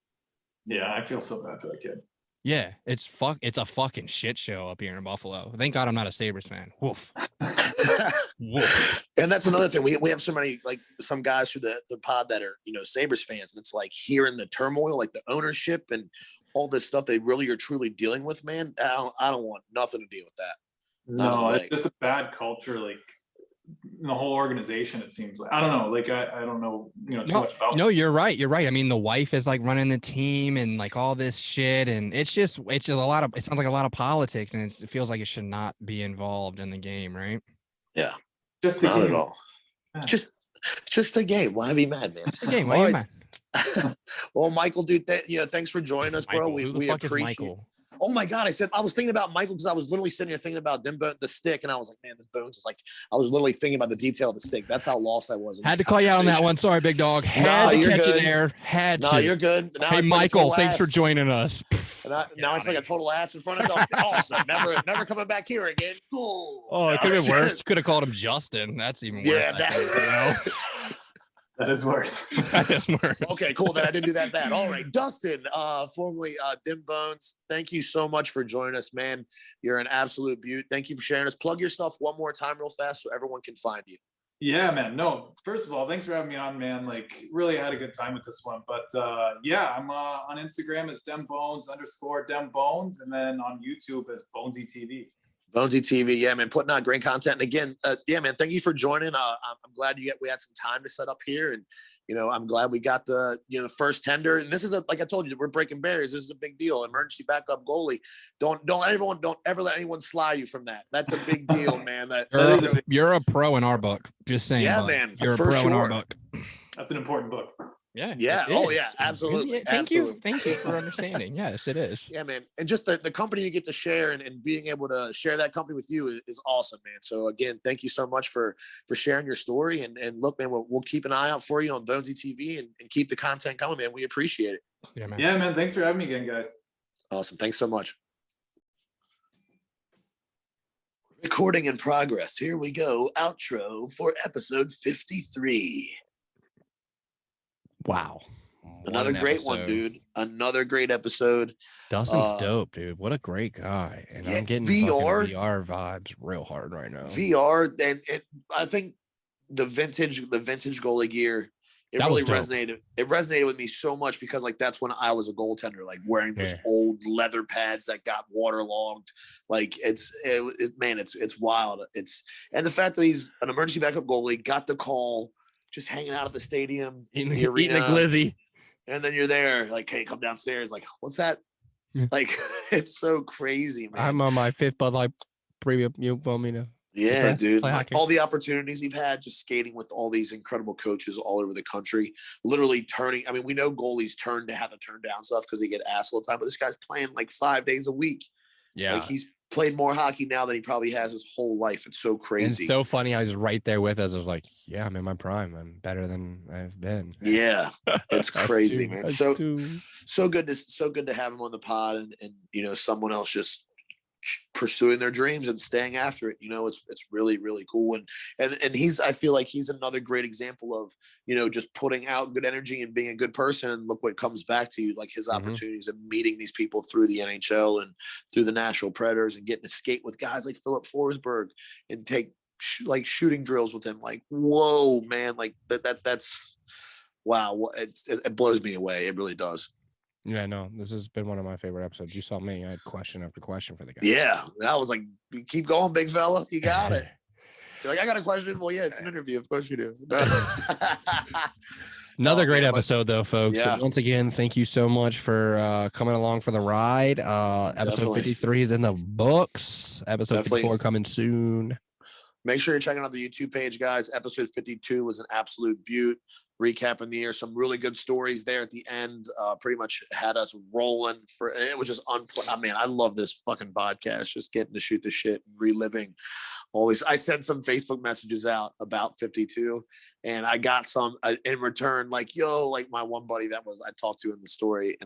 Yeah, I feel so bad for that kid. Yeah, it's a fucking shit show up here in Buffalo. Thank God I'm not a Sabres fan. Woof. Woof. And that's another thing. We have so many, like some guys through the pod that are, you know, Sabres fans. And it's like hearing the turmoil, like the ownership and all this stuff they really are truly dealing with, man. I don't want nothing to deal with that. No, it's just a bad culture, like the whole organization, it seems like. I don't know, like I don't know, you know, too much about it. No, you're right. I mean, the wife is like running the team and like all this shit, and it's just it sounds like a lot of politics, and it feels like it should not be involved in the game, right? Yeah. Just the not game. At all. Yeah. Just a game. Why be mad, man? Just a game. Why are you mad? Well, Michael, dude, thanks for joining us, bro. Michael, We appreciate it. Oh my God. I was thinking about Michael because I was literally sitting here thinking about the stick, and I was like, man, this Bones is like, I was literally thinking about the detail of the stick. That's how lost I was. Had to call you out on that one. Sorry, big dog. Had to catch you there. No, you're good. Now hey, Michael, thanks for joining us. Now I feel like a total ass in front of Dustin. Awesome. Never coming back here again. Cool. Oh, it could have been worse. You could have called him Justin. That's even worse. Yeah, that is worse. That is worse. Okay, cool. Then I didn't do that bad. All right, Dustin, formerly Dim Bones, thank you so much for joining us, man. You're an absolute beaut. Thank you for sharing us. Plug your stuff one more time real fast so everyone can find you. Yeah, man. No, first of all, thanks for having me on, man. Like, really had a good time with this one. But yeah, I'm on Instagram as @DemBones_DemBones, and then on YouTube as Bonesy TV. Bonesy TV, yeah, man, putting out great content. And again, yeah, man, thank you for joining. I'm glad we had some time to set up here, and you know, I'm glad we got the first tender. And this is like I told you, we're breaking barriers. This is a big deal. Emergency backup goalie. Don't ever let anyone sly you from that. That's a big deal, man. You're a pro in our book. Just saying. Yeah, bud. man. You're a pro in our book. That's an important book. Yeah. Yeah. Oh, yeah. Absolutely. Really? Thank Absolutely. you. Thank you for understanding. Yes, it is. Yeah, man. And just the company you get to share and being able to share that company with you is awesome, man. So again, thank you so much for sharing your story. And look, man, we'll keep an eye out for you on Bonesy TV and keep the content coming, man. We appreciate it. Yeah, man. Thanks for having me again, guys. Awesome. Thanks so much. Recording in progress. Here we go. Outro for episode 53. Wow. Another great one, dude. Another great episode. Dustin's dope, dude. What a great guy. And I'm getting VR vibes real hard right now. VR, and I think the vintage goalie gear, it really resonated. It resonated with me so much because like that's when I was a goaltender, like wearing those old leather pads that got waterlogged. Like it's wild. And the fact that he's an emergency backup goalie, got the call, just hanging out at the stadium, eating a glizzy. And then you're there, like, hey, come downstairs. Like, what's that? Like, it's so crazy, man. I'm on my 5th Bud Light premium. You want me to? Yeah, dude. Like, all the opportunities he's had just skating with all these incredible coaches all over the country, literally turning. I mean, we know goalies have to turn down stuff because they get asked all the time, but this guy's playing like 5 days a week. Yeah. Like he's played more hockey now than he probably has his whole life. It's so crazy. And it's so funny. I was right there with us. I was like, yeah, I'm in my prime. I'm better than I've been. Yeah. It's crazy, man. So good to have him on the pod and you know, someone else just pursuing their dreams and staying after it. You know, it's really, really cool. And I feel like he's another great example of, you know, just putting out good energy and being a good person. And look what comes back to you, like his opportunities of meeting these people through the NHL and through the Nashville Predators and getting to skate with guys like Philip Forsberg and take like shooting drills with him. Like, whoa, man, like that's wow. It blows me away. It really does. Yeah, no, this has been one of my favorite episodes. You saw me. I had question after question for the guy. Yeah, I was like, keep going, big fella. You got it. You're like, I got a question. Well, yeah, it's an interview. Of course you do. Another great episode, though, folks. Yeah. So once again, thank you so much for coming along for the ride. Episode 53 is in the books. Episode 54 coming soon. Make sure you're checking out the YouTube page, guys. Episode 52 was an absolute beaut. Recapping the year, some really good stories there at the end. Pretty much had us rolling for it was just I mean, I love this fucking podcast, just getting to shoot the shit and reliving all these. I sent some Facebook messages out about 52 and I got some in return, like, yo, like my one buddy that I talked to in the story,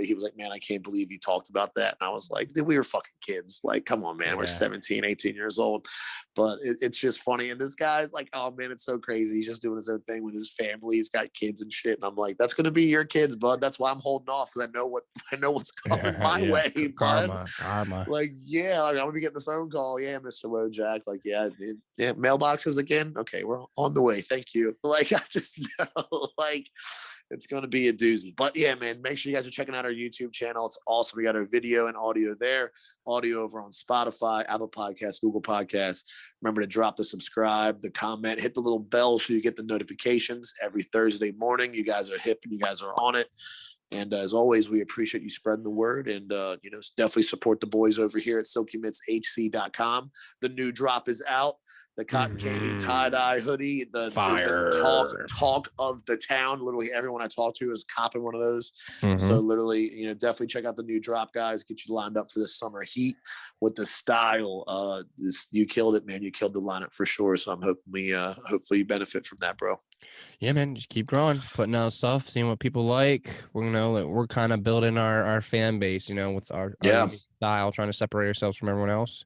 he was like, man, I can't believe you talked about that. And I was like, dude, we were fucking kids. Like, come on, man. We're 17, 18 years old. But it's just funny. And this guy's like, oh man, it's so crazy. He's just doing his own thing with his family. He's got kids and shit. And I'm like, that's gonna be your kids, bud. That's why I'm holding off, because I know what's coming my way, bud. Karma. Like, yeah, like, I'm gonna be getting the phone call. Yeah, Mr. Wojak. Like, yeah, mailboxes again. Okay, we're on the way. Thank you. Like, I just know, like, it's going to be a doozy. But yeah, man, make sure you guys are checking out our YouTube channel. It's awesome. We got our video and audio there, audio over on Spotify, Apple Podcasts, Google Podcasts. Remember to drop the subscribe, the comment, hit the little bell so you get the notifications every Thursday morning. You guys are hip and you guys are on it. And as always, we appreciate you spreading the word, and, you know, definitely support the boys over here at SilkyMitsHC.com. The new drop is out. The cotton candy tie-dye hoodie, the talk of the town. Literally everyone I talk to is copping one of those. So literally, you know, definitely check out the new drop, guys. Get you lined up for the summer heat with the style. You killed it, man. You killed the lineup for sure. So I'm hoping hopefully you benefit from that, bro. Yeah, man, just keep growing, putting out stuff, seeing what people like. We're kind of building our fan base, you know, with our style, trying to separate ourselves from everyone else.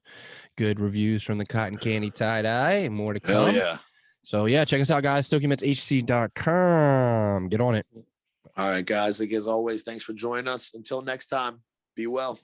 Good reviews from the cotton candy tie-dye, more to come. Hell yeah. So yeah, check us out, guys. SilkyMitsHC.com. Get on it. All right, guys. Like as always, thanks for joining us. Until next time, be well.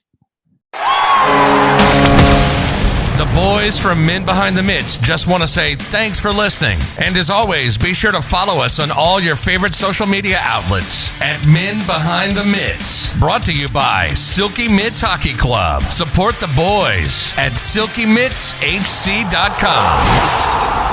The boys from Men Behind the Mitts just want to say thanks for listening. And as always, be sure to follow us on all your favorite social media outlets at Men Behind the Mitts. Brought to you by Silky Mitts Hockey Club. Support the boys at SilkyMitsHC.com.